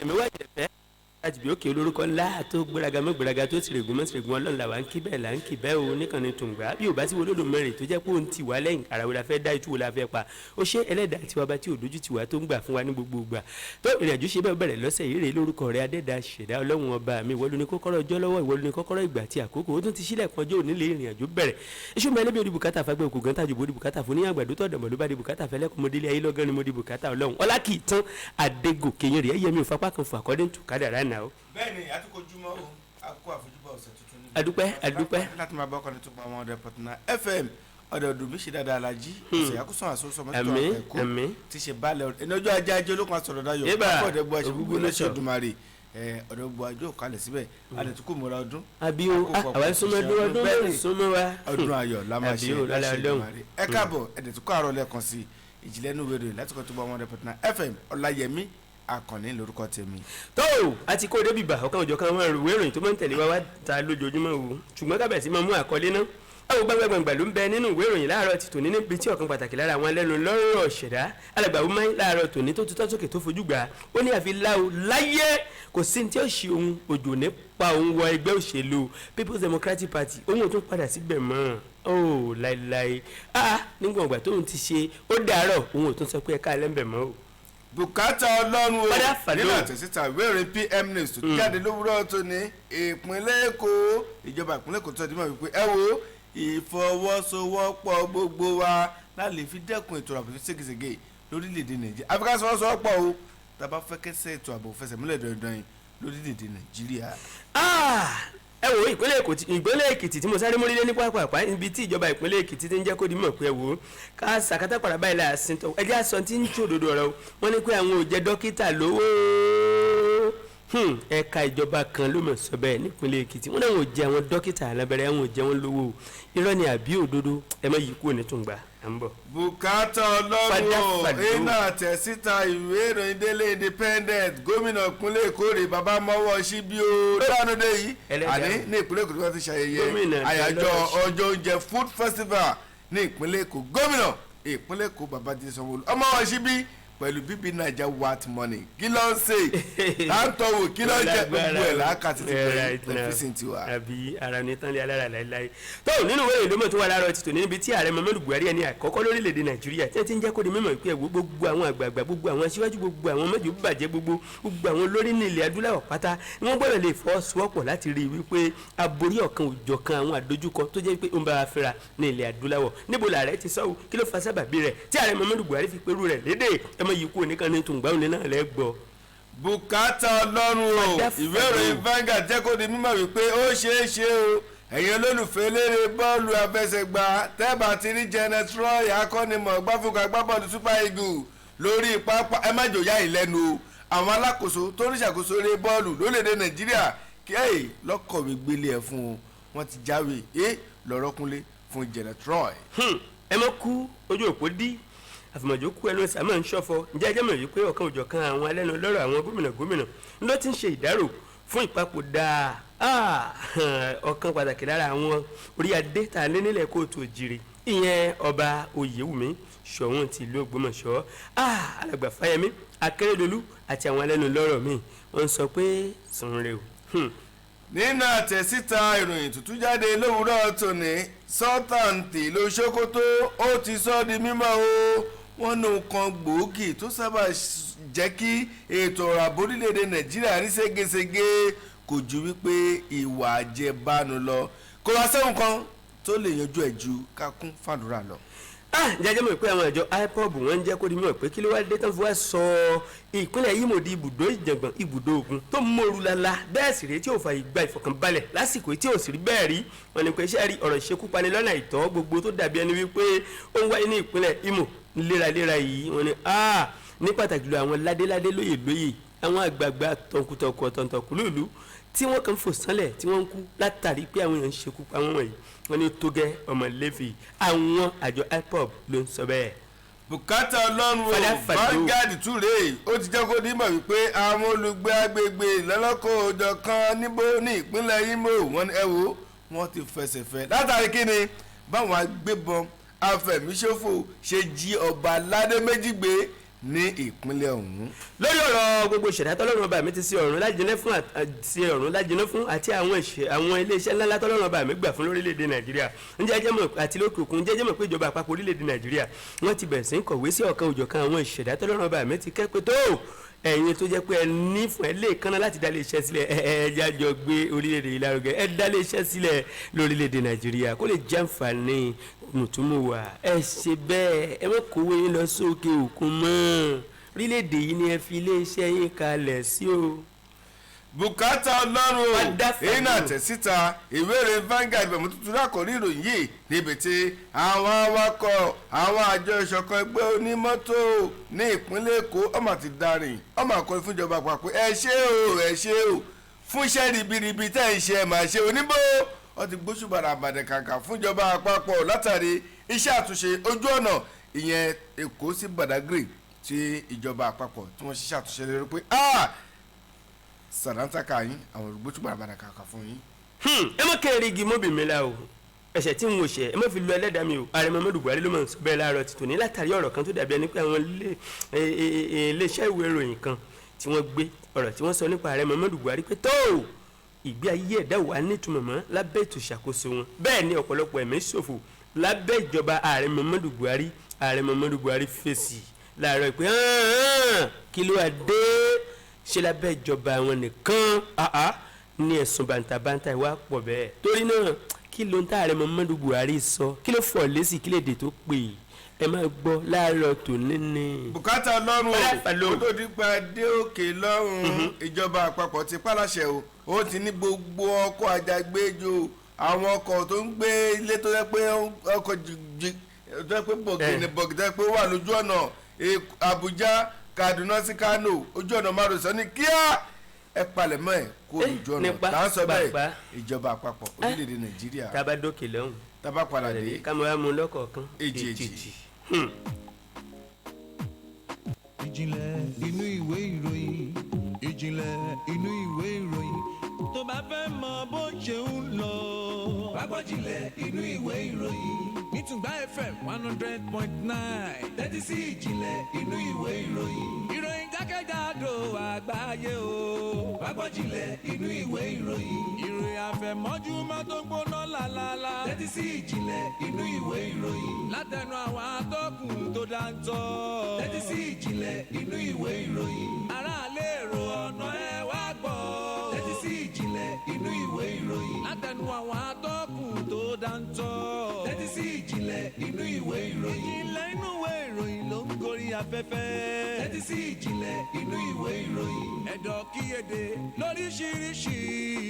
ẹ̀mí wá ìjẹ̀fẹ́ láti bí òkè olórúkọ ńlá tó gbéraga mọ́ gbéraga tó tìrègùn mọ́ tìrègùn ọlọ́run làwa ń kí bẹ́ẹ̀ là ń kí bẹ́ẹ̀ o níkànnì tùǹgbà bí ò bá sí wọlé mẹ́rin tó jẹ́ pé òun ti wá lẹ́yìn ara wo la fẹ́ dá itú wo la fẹ́ pa ó ṣe ẹlẹ́dàá tiwa bá tí ò dojú tiwa tó ń gbà fún wa ní gbogbo ìgbà tó ìrìnàjò ṣe bẹ́ẹ̀ bẹ̀rẹ̀ lọ́sẹ̀ yìí rèé lórúkọ rẹ̀ adẹ́dàá ṣẹ̀dá ọlọ́run ọba mi ìwọ ló ní kọ́kọ́rọ́ ọjọ́ lọ́wọ́ ìwọ ló ní kọ́kọ́rọ́ ìgbà tí àkókò ó tún ti sílẹ̀ kan ọjọ́ òní lè ìrìnàjò bẹ̀rẹ̀ iṣu mi ẹlẹ́bí odi bùkátà fagbẹ́ òkú gan tàjú bodi bùkátà fún ní àgbàdo tọ̀dọ̀ mọ̀ ló bá di bùkátà fẹ́lẹ́ kó mo délé ayé lọ́gán ni mo di bùkátà ọlọ́run ọlá kì í tán Adégòkè yẹn rèé yẹmi ò fapá kan fún according to kádàrá náà. bẹ́ẹ̀ni àtúkọjúmọ́ o àkó àfojúbọ ọ̀sẹ̀ tuntun ní. adúpẹ́ láti máa bá ọkọ ní tó pa àwọn ọ̀dẹ pọtùnà FM ọ̀dọ̀ọ̀dún mi ṣe dáadáa alájí ọ̀sẹ̀ àkóso àsọsọ mọ́tò ẹ̀kọ́ ti ṣe balẹ̀ ẹni ọjọ́ ajé ajé olókun asọ̀rọ̀ dayọ̀ ọ̀dẹ̀ bu àṣẹ gbogbo lọ́sẹ̀ ọ̀dùnmarè ọ̀dọ̀ bu àjọ kalẹ̀ síbẹ̀ àdètúkọ̀ mọ́ra ọdún. àbí o àwọn súnmọ́ ọdún bẹ́ẹ̀ súnmọ́ wa. ọdún ayọ̀ la máa ṣe lọ́sẹ̀ ọ̀dùnmarè ẹ káàbọ̀ ẹ̀dẹ̀túkọ̀ àrọ̀ lẹ́ẹ̀kan sí Ìjìnlẹ̀ Inu Iwe Iroyin láti kọ́ tó bá ọmọdé pọtùnà FM Ọláyẹmí Akànnì lórúkọ tèmi. tó o àti kó o débi bá ọkàn òjò kan wọn ìwé ìròyìn tó máa ń tẹ̀lé wa wá ta lójoojúmọ́ o ṣùgbọ́n kábẹ̀sí máa mú àkọlé náà àwọn gbàgbàgbà ló ń bẹ nínú ìwé ìròyìn láàárọ̀ ti tòní níbi tí ọ̀kan pàtàkì lára àwọn ẹlẹ́nu lọ́rọ̀ ṣẹ̀dá alàgbà wúmáì láàárọ̀ tòní tó tutọ́ sókè tó fojú gbà ó ní àfi láwo láyé kò sí ní tí ó ṣe ohun òjò nípa òun wọ ẹgbẹ́ òṣèlú People's Democratic Party òun ò tún padà síbẹ̀ mọ́ ó láéláé nígbà ọgbà tóun ti ṣe ó dàárọ̀ òun ò tún sọ pé ẹ̀ka ẹlẹ́mbẹ̀ mọ́ o. bùkátà ọlọ́run o nínú àtẹ̀síta ìwé ìròyìn PM News tó jáde lówùúrọ̀ tó ní ìpínlẹ̀ Èkó ìjọba ìpínlẹ̀ Èkó tó ti mọ̀ wípé ẹ wo ìfọwọ́sowọ́pọ̀ gbogbo wa láti fi dẹ́kun ètò ààbò ségesège lórílẹ̀‐èdè Nàìjíríà Áfíríkà sọwọ́sowọ́pọ̀ o tàbá fẹ́ kẹ́sẹ̀ ètò ààbò fẹsẹ̀ múlẹ̀ dandan yìí lórílẹ̀‐èdè Nàìjíríà. ẹ wo ìpínlẹ̀ Èkìtì tí mo sáré mórílé ní pápá ibi tí ìjọba ìpínlẹ̀ Èkìtì ti ń jẹ́ kó di mọ̀ pé ẹ wo ká sàkátà padà báyìí la àsìntọ́ ẹjẹ́ àsọ tí ń tí òdodo ọ̀rọ̀ wọ́n ní pé àwọn ò jẹ́ dókítà lówó ẹ̀ka ìjọba kan ló mọ̀ sọ bẹ́ẹ̀ nípínlẹ̀ Èkìtì wọ́n náà wọ́n jẹ́ àwọn dókítà alábẹ́rẹ́ àwọn ò jẹ́ wọn lówó irọ́ ni àbí òdodo ẹ má yí kúrò ní tùǹgbà à ń bọ̀. bùkátà ọlọ́run iná àtẹ̀síta ìwé ìròyìn Daily Independent gómìnà ìpínlẹ̀ Èkó rè bàbá mọ́wọ́ síbí o dánúdé yìí àní ní ìpínlẹ̀ Èkó tí wọ́n ti ṣayẹyẹ àyájọ́ ọjọ́ oúnjẹ food festival ní ìpínlẹ̀ Èkó gómìnà ìpínlẹ̀ Èkó Babájídé Sanwó-Olú ọmọ wọn síbí pẹ̀lú bíbí naija wat money kí ló ń ṣe láǹtọ̀wò kí ló ń jẹ gbogbo ẹ̀ láàkàtì ti bẹ̀rẹ̀ ẹ̀físìn tiwa. àbí ara ní tán lé alára láéláé tó nínú ìwé ìlú mọ̀tò wà láàárọ̀ ti tò níbi tí ààrẹ Muhammadu Buhari ẹni àkọ́kọ́ lórílẹ̀‐èdè Nàìjíríà tí wọ́n ti ń jẹ́ kó di mímọ̀ pé ẹ̀wọ́ gbogbo àwọn àgbààgbà gbogbo àwọn aṣíwájú gbogbo àwọn mẹ́jọ bàjẹ́ gbogbo àwọn olórí ní ilẹ̀ adúláwọ̀ pátá ni wọ́n gbọ́dọ̀ lè fọwọ́sowọ́pọ̀ láti rí i wípé aborí ọ̀kan òjọ̀kan àwọn àdójúkọ tó jẹ́ pé ó ń bá wa fẹ́ra ní ilẹ̀ adúláwọ̀ níbo làárẹ̀ ti sọ́wọ́ kí ló fa sábàbí rẹ̀ tí ààrẹ Muhammadu Buhari fi perú rẹ̀ lédè yìí kú oníkan ní tùǹgbà òní náà lẹ́gbọ́. bùkátà ọlọ́run o ìwé ìròyìn Vanguard jẹ́ kó di mímọ̀ wípé ó ṣeé ṣe o ẹ̀yin olólùfẹ́ eléré bọ́ọ̀lù àfẹsẹ̀gbá tẹ́bà ti rí Janet Roy akọ́nimọ̀ gbáfúgà gbábọ́ọ̀lù Super Eagles lórí pápá ẹ má jòyà ìlẹ́nu o àwọn alákòóso tó ń ṣàkóso eré bọ́ọ̀lù lórílẹ̀‐èdè Nàìjíríà kí ẹ̀ lọ́kọ̀wé gbélé ẹ̀ fún wọn ti jáwé lọ́rọ́kúnlé fún Janet Roy. ẹ mọ kú ojú òpó dí àfìmọ̀jò kú ẹnu ẹ̀sà máa ń ṣọ̀fọ̀ ǹjẹ́ ẹjẹ́ mọ̀ wípé ọ̀kan òjọ̀kan àwọn alẹ́nu lọ́rọ̀ àwọn gómìnà ló ti ń ṣe ìdárò fún ìpapòdà ọ̀kan pàtàkì lára àwọn orí adé tá a lé nílẹ̀ kóòtù òjìrì ìyẹn ọba Oyèwùmí Ṣọ̀ún ti ìlú Ògbómọ̀ṣọ́ alàgbà Fáyẹmí Akérèdọ́lù àti àwọn alẹ́nu lọ́rọ̀ míì wọ́n sọ pé sùnrẹ́ o. nínú àtẹ̀síta ìròyìn tuntun jáde lówùúrọ̀ tòní sọ́tàǹtì ló Sókótó ó ti sọ di mímọ́ o wọ́n ní nǹkan gbòógì tó sábà jẹ́ kí ètò ọ̀rọ̀ ààbò orílẹ̀-èdè Nàìjíríà rí ségesège kò ju wípé ìwà àjẹbánu lọ kò wá sẹ́wọ̀n kan tó lè yanjú ẹ̀ ju kákún fàdúrà lọ. jẹ́jẹ́ mọ̀ pé àwọn àjọ IPOB wọ́n ń jẹ́ kó di mímọ̀ pé kí ló wá dé tán fún wa sọ ìpínlẹ̀ Imo di ibùdó ìjàngbọ̀n ibùdó ogun tó mọ̀ọ́rù lala bẹ́ẹ̀ sì rí tí ò fa ìgbà ìfọ̀kànbalẹ̀ lásìkò tí ò sì rí bẹ́ẹ̀ rí wọn ni pé iṣẹ́ rí ọ̀rọ̀ ìṣekúpani lọ́nà ìtọ́ gbogbo tó dàbí ẹni wípé ó ń wáyé ní ìpínlẹ̀ Imo léraléra yìí wọn ni ní pàtàkì lọ àwọn ládéládé lóyè àwọn àgbààgbà tọkùtọkù ọ̀tọ̀ntọ̀kù lòlú tí wọ́n kàn fò sánlẹ̀ tí wọ́n ń kú látàrí pé àwọn èèyàn ń ṣekú pa wọ́n wọ̀nyí wọ́n ní tó gẹ́ ọmọ lẹ́fì àwọn àjọ IPOB ló ń sọ bẹ́ẹ̀. bùkátà ọlọ́run o Vanguard túre ó ti jẹ́ kó dímọ̀ wípé àwọn olùgbé agbègbè lọ́lọ́kọ̀ òjọ̀ kan níbo ní ìpínlẹ̀ Imo wọ́n ní ẹ wo wọ́n ti fẹsẹ̀ fẹ́ látàrí kíni báwọn agbébọn afẹ̀míṣòfò ṣe jí ọba aládé méjì gbé ní ìpínlẹ̀ ọ̀hún. lórí ọ̀rọ̀ gbogbo ìṣẹ̀dá tọ́lọ́run ọba mi ti sí ọ̀run lájẹnẹ́ fún àti àwọn iléeṣẹ́ ńláńlá tọ́lọ́run ọba mi gbà fún lórílẹ̀‐èdè nàìjíríà ǹjẹ́ jẹ́ mọ̀ àti lókè òkun ǹjẹ́ jẹ́ mọ̀ pé ìjọba àpapọ̀ orílẹ̀‐èdè nàìjíríà wọ́n ti bẹ̀rẹ̀ sí ń kọ̀wé sí ọ̀kan òjọ̀kan àwọn ìṣẹ̀dá tọ́lọ́run ọba mi ti kẹ́pẹ́ tó ẹ̀yin tó jẹ́ pé ẹ ní fún ẹ lè kánná láti dá iléeṣẹ́ sílẹ̀ ẹ jájọ gbé orílẹ̀‐èdè yìí lárugẹ ẹ dá iléeṣẹ́ sílẹ̀ lórílẹ̀‐èdè nàìjíríà kó lè jẹ́ àǹfààní mùtúmùwà ẹ ṣe bẹ́ẹ̀ ẹ má kówó yín lọ sókè òkun mọ́ orílẹ̀‐èdè yìí ni ẹ fi iléeṣẹ́ yín kalẹ̀ sí o. bùkátà ọlọ́run iná àtẹ̀síta ìwéèrè Vanguard bẹ̀mú tuntun lákòrí ìròyìn yìí níbi tí àwọn awakọ̀ àwọn àjọ ìṣọ̀kan ẹgbẹ́ onímọ́tò ní ìpínlẹ̀ èkó ọmọ ti darin ọmọ àkọ́ ìfúnjọba àpapọ̀ ẹ ṣé o fún iṣẹ́ ribiribi tẹ́ ẹ̀ ń ṣe ẹ̀ máa ṣe oníbò wọ́n ti gbóṣùbàrà àbàdàn kàkà fúnjọba àpapọ̀ látàrí iṣẹ́ àtúnṣe ojú ọ̀nà ìyẹn èkó sí Badagry tí ìjọba àpapọ̀ tí wọ́n ṣiṣẹ́ àtúnṣe lórí pé sàdántàkà yín àwọn olùgbòtúgbà àbàdàn kàkà fún yín. ẹ má kẹ́rì igi mọ́bìnrin la o ẹ̀ṣẹ̀ tí n ò ṣẹ̀ ẹ má fi lu ẹlẹ́dàá mi o ààrẹ Muhammadu Buhari ló máa ń sọ bẹ́ẹ̀ láàárọ̀ ti tòní látàrí ọ̀rọ̀ kan tó dàbí ẹni pé àwọn iléeṣẹ́ ìwé ìròyìn kan tí wọ́n gbé ọ̀rọ̀ tí wọ́n sọ nípa ààrẹ Muhammadu Buhari pé tó ìgbé ayé ẹ̀dá wà nítumọ̀ mọ́ lábẹ́ ètò ìṣàkóso wọn bẹ́ẹ̀ ni ọ̀pọ̀lọpọ̀ ẹ̀mí ṣòfò lábẹ́ ìjọba ààrẹ Muhammadu Buhari fèsì láàárọ̀ pé kí ló wá dé ṣe lábẹ́ ìjọba àwọn nìkan ní ẹ̀sùn bàǹtàbàǹtà ìwà pọ̀ bẹ́ẹ̀ torí náà kí ló ń tà ààrẹ Muhammadu Buhari sọ kí ló fọ̀ lésì kí lè dè tó pè ẹ máa gbọ́ láàárọ̀ tó níní. bùkátà ọlọ́run ó tó dípa dé òkè lọ́rùn ìjọba àpapọ̀ ti pàláṣẹ o ó ti ní gbogbo ọkọ̀ àjàgbéjò àwọn ọkọ̀ tó ń gbé ilé tó yẹ pé ọkọ̀ jìjì tó yẹ pé bọ̀gìnì tó yẹ pé wà lójú ọ̀nà Àbújá Kaduna sí Kano ojú ọ̀nà márosẹ̀ ní kíá ẹ palẹ̀mọ́ ẹ̀ kó ojú ọ̀nà tá a sọ bẹ́ẹ̀ ìjọba àpapọ̀ orílẹ̀-èdè Nàìjíríà tábà dókè lọ́hùn tábà padà dé kámẹ́rà mú lọ́kọ̀ọ̀kan èjèèjì. Ìjìnlẹ̀ inú ìwé ìròyìn ìjìnlẹ̀ inú ìwé ìròyìn tó bá fẹ́ mọ bó ṣe ń lọ. wá gbọ́ ìjìnlẹ̀ inú ìwé ìròyìn nítùngbà FM 100.9 tẹ́tí sí ìjìnlẹ̀ inú ìwé ìròyìn ìròyìn jákèjádò àgbáyé o. wá gbọ́ ìjìnlẹ̀ inú ìwé ìròyìn ìròyìn àfẹ̀mọ́júmọ́ tó ń gbóná lálálá tẹ́tí sí ìjìnlẹ̀ inú ìwé ìròyìn látẹnu àwọn atọ́kùn tó dáńtọ́ tẹ́tí sí ìjìnlẹ̀ inú ìwé ìròyìn aráàlú èrò ọ̀nà ẹ wá gbọ́ tẹ́tí sí ìjìnlẹ̀ inú ìwé ìròyìn látẹnu àwọn atọ́kùn tó dáńtọ́ tẹ́tí sí ìjìnlẹ̀ inú ìwé ìròyìn ìjìnlẹ̀ inú ìwé ìròyìn ló ń gorí afẹ́fẹ́ tẹ́tí sí ìjìnlẹ̀ inú ìwé ìròyìn ẹ̀dọ̀ kíyèdè lóríṣiríṣi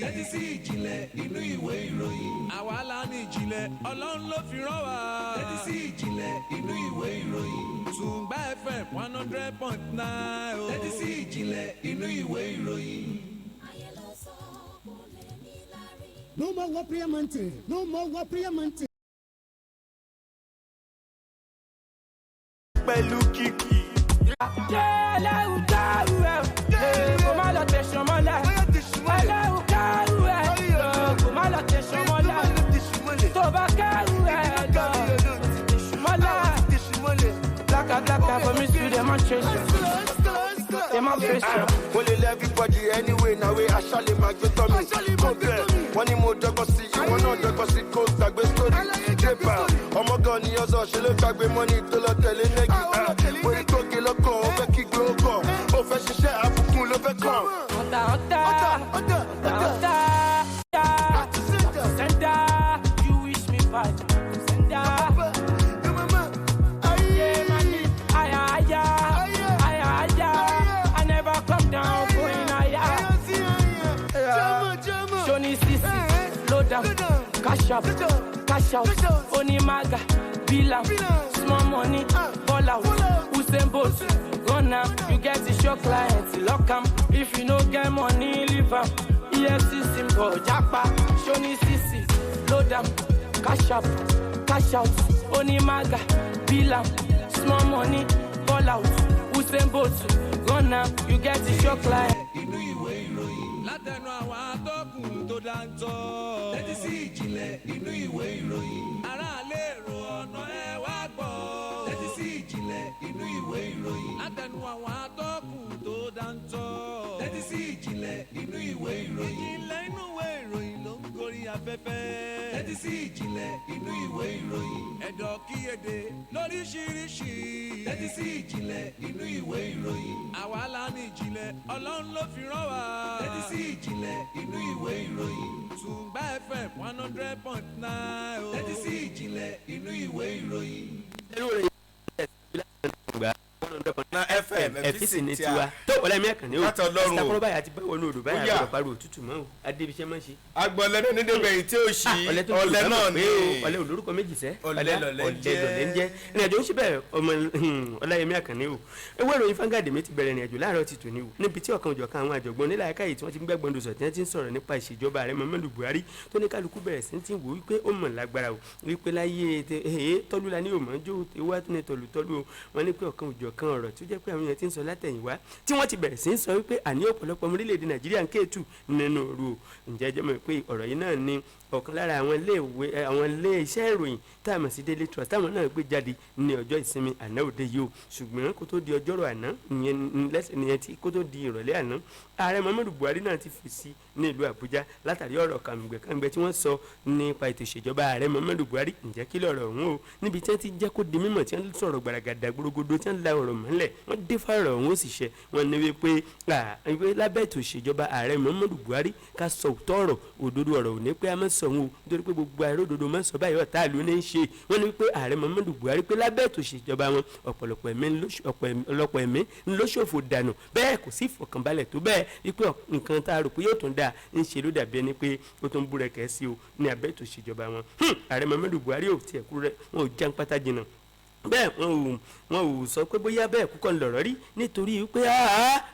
tẹ́tí sí ìjìnlẹ̀ inú ìwé ìròyìn àwa la ní ìjìnlẹ̀ Ọlọ́run ló fi rán wa tẹ́tí sí ìjìnlẹ̀ inú ìwé ìròyìn Tùngbà FM 100.9 tẹ́tí sí ìjìnlẹ̀ inú ìwé ìròyìn. No more war prayer mountain. No more war prayer mountain. Pẹ̀lú kìkì. Ẹlẹ́rù kárù ẹ̀ kò má lọ tẹ̀sán mọ́lá. Ẹlẹ́rù kárù ẹ̀ kò má lọ tẹ̀sán mọ́lá. Tó bá kárù ẹ̀ lọ tẹ̀sán mọ́lá. Blaka for me to demonstration. Demonstration. Wọ́n lè lẹ́ everybody anyway na wey aṣálẹ̀ máa gbé tọ́ mi. Tó bẹ́ẹ̀ wọ́n ní mo dọ́gbọ́n sí ìwọ náà dọ́gbọ́n sí kó gbàgbé sórí. Débà ọmọ gan ni ọ̀sán ṣe ló gbàgbé mọ́ni tó lọ tẹ̀lé nẹ́gì. Orí tó gé lọ́kàn ó fẹ́ kígbe ó kàn. Ó fẹ́ ṣiṣẹ́ àbùkún ló fẹ́ kàn. Ọ̀tá sẹ́ńdá you wish me bad. Sẹ́ńdá. Cash out, Oni Maga, Bila, small money, ball out, Usain Bolt, run now, you get the show clients, lock 'em, if you no get money, leave 'em, EFC symbol, Japa, Shoni CC, load 'em, cash out, Oni Maga, Bila, small money, ball out, Usain Bolt, run now, you get the show clients. Látẹnu àwọn atọ́kùn tó dáńtọ́ tẹ́tí sí ìjìnlẹ̀ inú ìwé ìròyìn aráàlú èrò ọ̀nà ẹ wá gbọ́ tẹ́tí sí ìjìnlẹ̀ inú ìwé ìròyìn látẹnu àwọn atọ́kùn tó dáńtọ́. tẹ́tí sí ìjìnlẹ̀ inú ìwé ìròyìn. ìjìnlẹ̀ inú ìwé ìròyìn ló ń gorí afẹ́fẹ́. tẹ́tí sí ìjìnlẹ̀ inú ìwé ìròyìn. ẹ̀dọ̀ kíyèdè lóríṣiríṣi. tẹ́tí sí ìjìnlẹ̀ inú ìwé ìròyìn. àwa la ní ìjìnlẹ̀ ọlọ́run ló fi rán wa. tẹ́tí sí ìjìnlẹ̀ inú ìwé ìròyìn. Tùngbà FM 100.9. tẹ́tí sí ìjìnlẹ̀ inú ìwé ìròyìn. na FM ẹfisi ni tiwa tó wọlé mi ẹkàn ní o sitakoro báyìí àti báwo ní odò báyìí àgbàdo pariwo òtútù mọ́ o adébíṣẹ́ mọ́ ṣe. agbọ̀lẹ́nu nídìbẹ̀yìn tí ó ṣí ọ̀lẹ́ náà ni ọ̀lẹ́ olórúkọ méjì sẹ́ ọ̀lẹ́ lọ̀lẹ́ ń jẹ́ ìrìnàjò ń ṣe bẹ́ẹ̀ ọmọ ọláyẹmí àkànní o ewé ìròyìn fangade mi ti bẹ̀rẹ̀ ìrìnàjò láàárọ̀ ti tòní o níbi tí ọ̀kan òjọ̀kan àwọn àjọ̀gbọ́n nílà ẹ̀ka yìí tí wọ́n ti ń gbẹ́gbọ́n dòsọ̀ tí wọ́n ti ń sọ̀rọ̀ nípa ìṣèjọba ààrẹ Muhammadu Buhari tó ní kálukú bẹ̀rẹ̀ sí ti wò wípé ó mọ̀ lágbára o wípé láyé tọ́lúla ní òmọ́jó ewa tó ní tọ̀lùtọ́lù o wọ́n ní pé ọ̀kan òjọ̀kan ọ̀rọ̀ tó jẹ́ pé àwọn èèyàn ti ń sọ látẹ̀yìnwá tí wọ́n ti bẹ̀rẹ̀ sí ń sọ wípé àní ọ̀pọ̀lọpọ̀ ọmọ orílẹ̀-èdè Nàìjíríà ń kéètù nínú òru o ǹjẹ́ ẹ jẹ́ mọ̀ pé ọ̀rọ̀ yìí náà ni ọ̀kan lára àwọn ilé iṣẹ́ ìròyìn tá a mọ̀ sí Daily Trust táwọn náà gbé jáde ní ọjọ́ ìsinmi àná òde yìí o ṣùgbọ́n kó tó di ọjọ́rọ̀ àná ìyẹn tí kó tó di ìrọ̀lẹ́ àná ààrẹ Muhammadu Buhari náà ti fi sí ní ìlú Àbújá látàrí ọ̀rọ̀ kàǹgbẹ̀kàǹgbẹ̀ tí wọ́n sọ nípa ètò ìṣèjọba ààrẹ Muhammadu Buhari ǹjẹ́ kí lọ̀rọ̀ ọ̀hún o níbi tí wọ́n ti jẹ́ kó di mímọ̀ tí wọ́n sọ̀rọ̀ gbàràgàdà gbòrògbòdò tí wọ́n la ọ̀rọ̀ mọ́lẹ̀ wọ́n dé fáwọn ọ̀hún ó sì ṣe wọ́n ní wípé lábẹ́ ètò ìṣèjọba ààrẹ Muhammadu Buhari ká sọ òótọ́ ọ̀rọ̀ òdodo ọ̀rọ̀ òní pé a máa sọ wọn o nítorí pé gbogbo ààrẹ òdodo máa sọ báyìí ọ̀tá àlù ní í ṣe wọ́n ní wípé ààrẹ Muhammadu Buhari pé lábẹ́ ètò ìṣèjọba wọn ọ̀pọ̀lọpọ̀ ẹ̀mí ló ṣòfò dànù bẹ́ẹ̀ kò sí ìfọ̀kànbalẹ̀ tó bẹ́ẹ̀ wípé nǹkan tá a rò pé yóò tún dáa ń ṣe ló dàbí ẹni pé ó tún búrẹ́kẹ́ sí o ní abẹ́ ètò ìṣèjọba wọn ààrẹ Muhammadu Buhari ò tiẹ̀ kú rẹ̀ wọn ò já ń pátá jìnnà bẹ́ẹ̀ wọn ò sọ pé bóyá bẹ́ẹ̀ kúkọ́ ń lọ̀rọ̀ rí nítorí wípé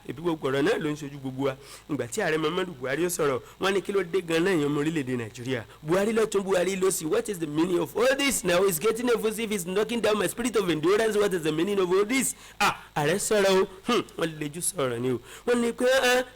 ẹbí gbogbo ọ̀rọ̀ náà ló ń ṣojú gbogbo wa ìgbà tí ààrẹ Muhammadu Buhari ó sọ̀rọ̀ wọn ní kí ló dé gan-an èèyàn ọmọ orílẹ̀-èdè Nàìjíríà Buhari lọ́tún Buhari ló sì what is the meaning of all this now it's getting efusive it's knocking down my spirit of endurance what is the meaning of all this ààrẹ sọ̀rọ̀ o wọ́n lejú sọ̀rọ̀ ni o wọ́n ní pé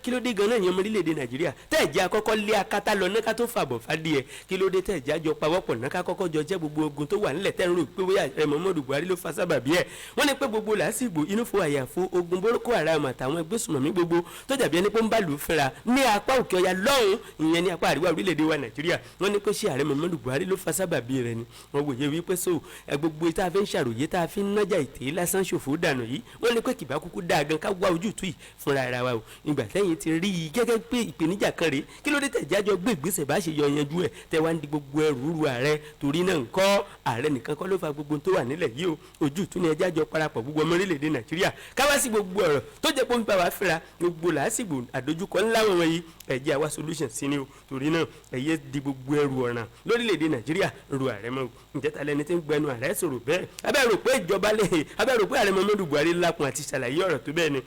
kí ló dé gan-an èèyàn ọmọ orílẹ̀-èdè Nàìjíríà tẹ́ẹ̀jẹ́ akọ́kọ́ lé akátá lọ náà ká tó fàbọ̀ fàdíẹ̀ kí ló dé tẹ́ẹ̀jẹ́ àjọ pawọ́pọ̀ náà ká kọ́kọ́ jọ jẹ́ gbogbo ogun tó wà nílẹ̀ tẹ́rù pé bóyá ààrẹ Muhammadu Buhari ló fa sábàbí ẹ̀ wọ́n ní pé gbogbo làásìgbò inú fún àyàfo ogun Boko Haram àtàwọn ẹgbẹ́ sùnmọ̀mí gbogbo tó dàbí ẹni pé ń bá lù ú fẹ́ra ní apá òkè ọya lọ́hùn ìyẹn ní apá àríwá orílẹ̀-èdè wa Nàìjíríà wọ́n ní pé ṣé ààrẹ Muhammadu Buhari ló fa sábàbí rẹ̀ ni wọ́n wòye wípé so gbogbo tá a fi ń ṣàròyé tá a fi ń nájà ìtẹ́ lásán ṣòfò dànù yìí wọ́n ní pé kìbá kúkú dáa gan ká wá ojútùú yìí fúnra ara wa o ìgbà tẹ́yìn ti rí i gẹ́gẹ́ pé ìpèníjà kan rèé kí ló dé tẹ̀ jájọ gbé ìgbésẹ̀ bá ṣe yọ yanjú ẹ̀ tẹ́ wá ń di gbogbo ẹrù ru ààrẹ torí náà ńkọ́ ààrẹ nìkan kọ́ ló fa gbogbo tó wà nílẹ̀ yìí o ojútùú ni ẹjá jọ parapọ̀ gbogbo ọmọ orílẹ̀-èdè Nàìjíríà káwá sí gbogbo ọ̀rọ̀ tó jẹ́ pé ń bá wa fẹ́ra gbogbo làásìgbò àdójúkọ ńlá wọn wọ̀nyí ẹ̀jẹ̀ àwa solution sí ni o torí náà ẹ̀yẹ di gbogbo ẹrù ọ̀ràn lórílẹ̀-èdè Nàìjíríà ru ààrẹ mọ́ o ǹjẹ́ ta lẹni tí ń gbẹnu ààrẹ sọ̀rọ̀ bẹ́ẹ̀ abẹ́ rò pé ìjọba lè abẹ́ rò pé ààrẹ Muhammadu Buhari lákun àti ṣàlàyé ọ̀rọ̀ tó bẹ́ẹ̀ ni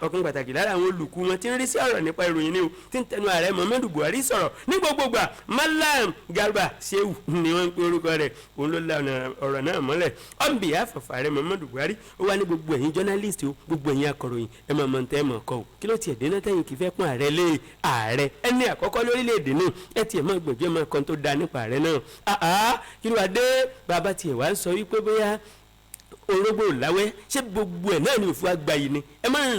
ọkàn pàtàkì lára àwọn olùkú wọn tí ń rí sí ọ̀rọ̀ nípa ìròyìn ni o tí ń tẹnu ààrẹ Muhammadu Buhari sọ̀rọ̀ ní gbogbogbà Malam Garba Shehu ni wọ́n ń pe orúkọ rẹ̀ òun ló la ọ̀rọ̀ náà mọ́lẹ̀ on behalf of ààrẹ Muhammadu Buhari ó wá ní gbogbo ẹ̀yin journalist o gbogbo ẹ̀yin akọ̀ròyìn ẹ máa mọ̀ tẹ́ ẹ mọ̀ kọ́ o kí ló tiẹ̀ dénà tẹ́yìn kì í fẹ́ pọ́n ààrẹ lé ààrẹ ẹni àkọ́kọ́ lórílẹ̀‐èdè náà ẹ tiẹ̀ máa gbẹ̀jú ẹ máa kan tó da nípa ààrẹ náà kí ló wá dé bàbá tiẹ̀ wá ń sọ wípé bóyá orógbó làwẹ́ ṣé gbogbo ẹ̀ náà ni òfin àgbáyé ni ẹ máa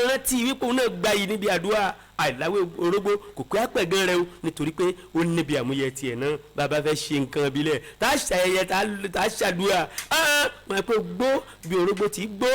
rántí wípé òun náà gbáyé níbi àdúrà àìláwé orógbó kò pé àpẹ̀gàn rẹ o nítorí pé ó níbi àmúyẹ tiẹ̀ náà bàbá fẹ́ ṣe nǹkan ìbílẹ̀ tá a ṣàyẹyẹ tá a ṣàdúrà wọn pé gbó bí orógbó ti gbó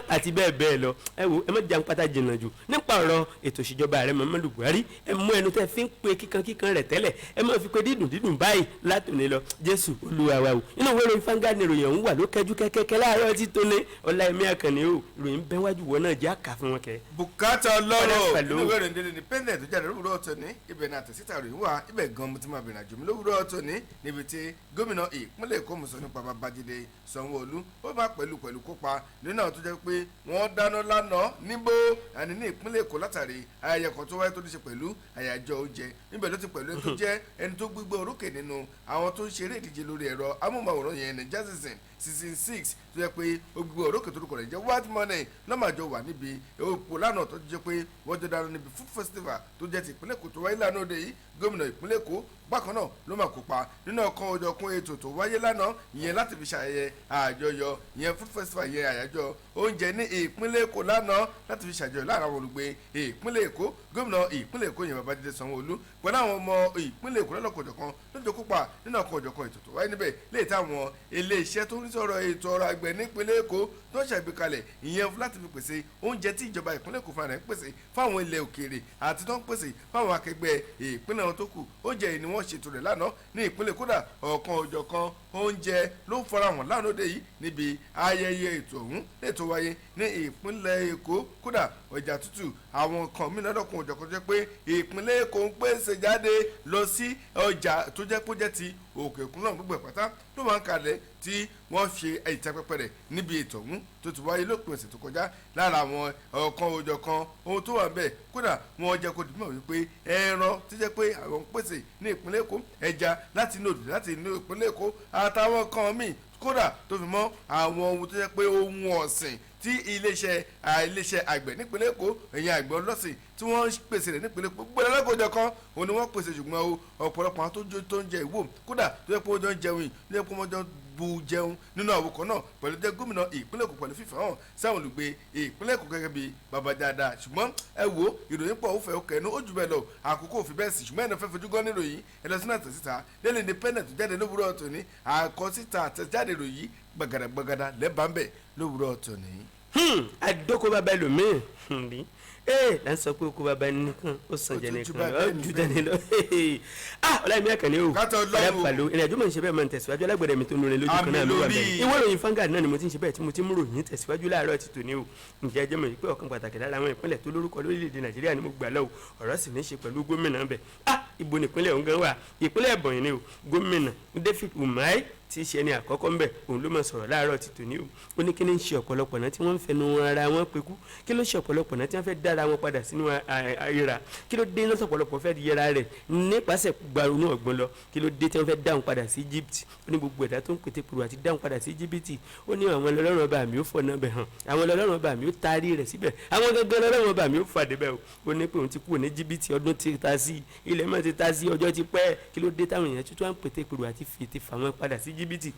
àti bẹ́ẹ̀ bẹ́ẹ̀ lọ ẹ wo ẹ má jà ń pátá jìnnà jù nípa ọ̀rọ̀ ètò ìṣèjọba ààrẹ Muhammadu Buhari ẹ mú ẹnu tẹ́ fi ń pe kíkan rẹ̀ tẹ́lẹ̀ ẹ má fi pe dídùn báyìí látòní lọ Jésù Olúwa wa o inú ìwé ìròyìn Vanguard ni ìròyìn ọ̀hún wà ló kẹjú kẹ́kẹ́kẹ́ láàárọ̀ tí tó ní Ọláyẹmí Àkànní o ìròyìn bẹ́ẹ̀ wájú wọ náà jẹ́ àkà fún wọn kẹ́. bùkátà ọlọ́rọ̀ inú ìwé ìròyìn Daily Independent tó jáde lówùrọ̀ ọ̀tọ̀ ní ibẹ̀ náà tẹ̀síta ròyìn wà ibẹ̀ gan mo ti máa bẹ̀rẹ̀ àjò mi lówùrọ̀ ọ̀tọ̀ ní níbi tí gómìnà ìpínlẹ̀ Èkó mú sọ nípa Babájídé Sanwó-Olú ó bá pẹ̀lú kópa nínú àwọn tó jẹ́ pé wọ́n dáná lánàá níbo àní ní ìpínlẹ̀ Èkó látàrí ayẹyẹ kan tó wáyé tó ní ṣe pẹ̀lú àyájọ́ oúnjẹ níbẹ̀ ló ti pẹ̀lú ẹni tó jẹ́ ẹni tó gbígbé orókè nínú àwọn tó ń ṣeré ìdíje lórí ẹ̀rọ amóhùnmáwòrán yẹn ní season 6 tó jẹ́ pé gbogbo òrókè tó rúkọ rẹ̀ jẹ́ white money lọ́màjọ wà níbi òpó lánàá tó jẹ́ pé wọ́n jọ dáná níbi food festival tó jẹ́ ti ìpínlẹ̀ Èkó tó wáyé lánàá òde yìí gómìnà ìpínlẹ̀ Èkó bákan náà ló máa kópa nínú ọ̀kan òjọ̀kan ètò tó wáyé lánàá ìyẹn láti fi ṣàyẹyẹ àjọyọ̀ ìyẹn food festival ìyẹn àyájọ́ oúnjẹ ní ìpínlẹ̀ Èkó lánàá láti fi ṣàjọyọ̀ láàrin àwọn olùgbé ìpínlẹ̀ Èkó gómìnà ìpínlẹ̀ Èkó yẹn Babájídé Sanwó-Olú pẹ̀lú àwọn ọmọ ìpínlẹ̀ Èkó lọ́lọ́kọ̀ọ̀jọ̀kan lójó kópa nínú ọ̀kan òjọ̀kan ètò tó wáyé níbẹ̀ léè táwọn ilé-iṣẹ́ tó ń sọ̀rọ̀ ètò ọrọ̀ àgbẹ̀ nípínlẹ̀ Èkó tó ń ṣàgbékalẹ̀ ìyẹn láti fi pèsè oúnjẹ tí ìjọba ìpínlẹ̀ Èkó fúnra rẹ̀ ń pèsè fáwọn ilẹ̀ òkèèrè àti tó ń pèsè fáwọn akẹgbẹ́ ìpínlẹ̀ wọn tó kù oúnjẹ yìí ni wọ́n ṣètò rẹ̀ lánàá ní ìpínlẹ̀ kódà ọ̀kan òjọ̀kan oúnjẹ ló ń fara hàn lánàá òde yìí níbi ayẹyẹ ètò ọ̀hún ètò wáyé ní ìpínlẹ̀ Èkó kódà ọjà tútù àwọn kan mí lọ́dọ̀kan òjọ̀kan jẹ́ pé ìpínlẹ̀ Èkó ń pèsè jáde lọ sí ọjà tó jẹ́ pé ó jẹ́ ti òkè òkun náà gbogbo ìpátá ló máa ń kalẹ̀ tí wọ́n ṣe ìtẹ́pẹ́pẹ́ rẹ̀ níbi ètò ọ̀hún tó ti wáyé lópin ọ̀sẹ̀ tó kọjá lára àwọn ọ̀kan òjọ̀kan ohun tó wà bẹ́ẹ̀ kódà wọ́n jẹ́ kó dìbò wípé ẹran tó jẹ́ pé àwọn ń pèsè ní ìpínlẹ̀ Èkó ẹja láti inú òdì láti inú ìpínlẹ̀ Èkó àtàwọn kan míì kódà tó fi mọ́ àwọn ohun tó jẹ́ pé ohun ọ̀sìn tí iléeṣẹ́ àgbẹ̀ nípínlẹ̀ Èkó ẹ̀yìn àgbẹ̀ ọlọ́sìn tí wọ́n pèsè rẹ̀ nípínlẹ̀ Èkó gbọ́dọ̀ lọ́gọ́jọ kan òun ni wọ́n pèsè ṣùgbọ́n ọ̀pọ̀lọpọ̀ àwọn tó ń jẹ ìwò kódà tó yẹ pé wọ́n jọ ń jẹun yìí tó yẹ pé wọ́n jọ bu jẹun nínú àwòkọ́ náà pẹ̀lú jẹ́ gómìnà ìpínlẹ̀ Èkó pẹ̀lú fífà hàn sáwọn olùgbé ìpínlẹ̀ Èkó gẹ́gẹ́ bí bàbá dáadáa ṣùgbọ́n ẹ wo ìròyìn pọ̀ òfẹ́ òkè ẹnu ó jù bẹ́ẹ̀ lọ àkókò òfin bẹ́ẹ̀ sì ṣùgbọ́n ẹni fẹ́ fojú gan níròyìn ẹlẹ́sìn àtẹ̀síta lẹ́nu independent jáde lówùúrọ̀ ọ̀tọ̀ ní àkọsíta àtẹ̀jáde ìròyìn gbàgàdàgbàgàdà lẹ́bàá ń bẹ̀ lówùúrọ̀ ọ̀tọ̀ ní. àdókò bàbá ẹlòmíì là ń sọ pé okó bàbá nìkan ó sàn jẹ nìkan ó ju dání lọ ọláyẹmí àkànní o ọlá pàlọ ìrìnàjò mọ̀ ní ṣe bẹ́ẹ̀ máa ń tẹ̀síwájú alágbẹ̀dẹ mi tó nure lójú kan náà ló wà bẹ́ẹ̀ ìwé ìròyìn Vanguard náà ni mo ti ń ṣe bẹ́ẹ̀ tí mo ti ń ròyìn tẹ̀síwájú láàárọ̀ ti tòní o ǹjẹ́ ẹjẹ́ mọ̀ pé ọ̀kan pàtàkì lára àwọn ìpínlẹ̀ tó lórúkọ lórílẹ̀‐èdè Nàìjíríà ni mo gbà lọ́wọ́ ọ̀rọ̀ sì ní í ṣe pẹ̀lú gómìnà bẹ̀ ibo nípínlẹ̀ òun gan wà ìpínlẹ̀ Ebonyi ni o gómìnà David Umahi tí í ṣe ẹni àkọ́kọ́ ń bẹ̀ òun ló máa sọ̀rọ̀ láàárọ̀ ti tòní o ó ní kí ni ń ṣe ọ̀pọ̀lọpọ̀ náà tí wọ́n ń fẹnu ara wọn pekú kí ló ṣe ọ̀pọ̀lọpọ̀ náà tí wọ́n fẹ́ dára wọn padà sínú ayéra kí ló dé náà ọ̀pọ̀lọpọ̀ fẹ́ yẹra rẹ̀ nípasẹ̀ gbarunú ọ̀gbọ́n lọ kí ló dé tí wọ́n fẹ́ dáhùn padà sí Egypt ó ní gbogbo ẹ̀dá tó ń pété puru àti dáhùn padà sí Egypt ó ní àwọn ọlọ́run ọba mi ó fọ̀nà bẹ̀ hàn àwọn ọlọ́run ọba mi ó taari rẹ̀ síbẹ̀ àwọn gangan ọlọ́run ọba mi ó fàdé bẹ́ẹ̀ ó ní pé òun ti kúrò ní Egypt ọdún ti ta sí ilẹ̀ mọ́ ti ta sí ọjọ́ ti pẹ́ kí ló dé táwọn èèyàn tuntun à ń pété puru àti fìtì fà wọn padà sí Egypt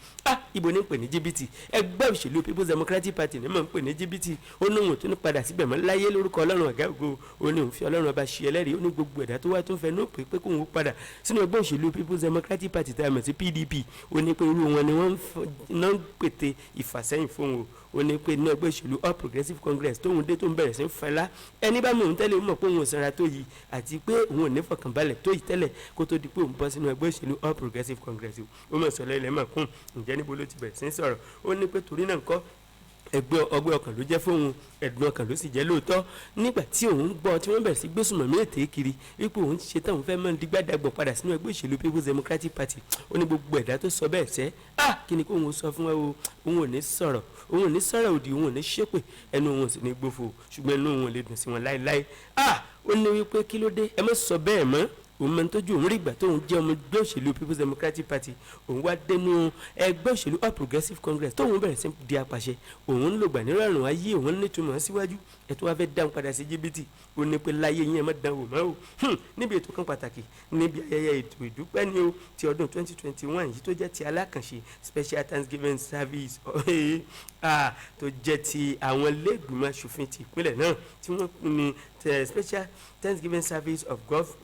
ibo ní pè ní jìbìtì ẹgbẹ́ òṣèlú People's Democratic Party ní mọ̀ ń pè ní jìbìtì ó ní òun tó ní padà síbẹ̀ mọ́ láyé lórúkọ ọlọ́run ọ̀gá ògo ó ní òun fi ọlọ́run ọba ṣe ẹlẹ́rìí ó ní gbogbo ẹ̀dá tó wá tó ń fẹ́ ní pé kóun ó padà sínú ẹgbẹ́ òṣèlú People's Democratic Party tá a mọ̀ sí PDP ó ní pé irú wọn ni wọ́n ń pète ìfàsẹ́yìn fóun o ó ní pé ní ẹgbẹ́ òṣèlú All Progressives Congress tóun dé tó ń bẹ̀rẹ̀ sí ń fẹ́lá ẹni bá mọ̀ òun tẹ́lẹ̀ mọ̀ pé òun ò sanra tó yìí àti pé òun ò ní fọkànbalẹ̀ tó yìí tẹ́lẹ̀ kó tó di pé òun bọ́ sínú ẹgbẹ́ òṣèlú All Progressives Congress ó mọ̀ sọ̀rọ̀ ilẹ̀ mọ̀ kún ǹjẹ́ níbo ló ti bẹ̀rẹ̀ sí ń sọ̀rọ̀ ó ní pé torí náà ńkọ́ ọgbẹ́ ọkàn ló jẹ́ fóun ẹ̀dùn ọkàn ló sì jẹ́ lóòótọ́ nígbà tí òun gbọ́ tí wọ́n bẹ̀rẹ̀ sí gbésùmọ̀mí ètè kiri wípé òun ti ṣe tán òun fẹ́ mọ́ dígbàdàgbọ̀ padà sínú ẹgbẹ́ òṣèlú People's Democratic Party ó ní gbogbo ẹ̀dá tó sọ bẹ́ẹ̀ sẹ́ kí ni kó òun sọ fún ẹ o òun ò ní sọ̀rọ̀ òdì òun ò ní ṣépè ẹnu òun ò sì ní gbófo ṣùgbọ́n inú òun ò lè dùn sí wọn láéláé ó ní wípé kí ló dé ẹ má sọ bẹ́ẹ̀ mọ́ òun máa ń tọ́jú òun rí ìgbà tóun jẹ́ ọmọ ẹgbẹ́ òṣèlú People's Democratic Party òun wá dénú ẹgbẹ́ òṣèlú All Progressives Congress tóun bẹ̀rẹ̀ sí di apàṣẹ òun ń lò gbà nírọ̀rùn ayé òun nítumọ̀ síwájú ẹ̀tọ́ wá fẹ́ dáhùn padà sí jìbìtì ó ní pé láyé yín ẹ̀ má dáhùn mọ́ o níbi ètò kan pàtàkì níbi ayẹyẹ ètò ìdúpẹ́ ni o ti ọdún 2021 yìí tó jẹ́ ti alákànṣe Special Thanksgiving Service tó jẹ́ ti àwọn ilé-ìgbìmọ̀ aṣòfin ti ìpínlẹ̀ náà tí wọ́n ní Special Thanksgiving Service of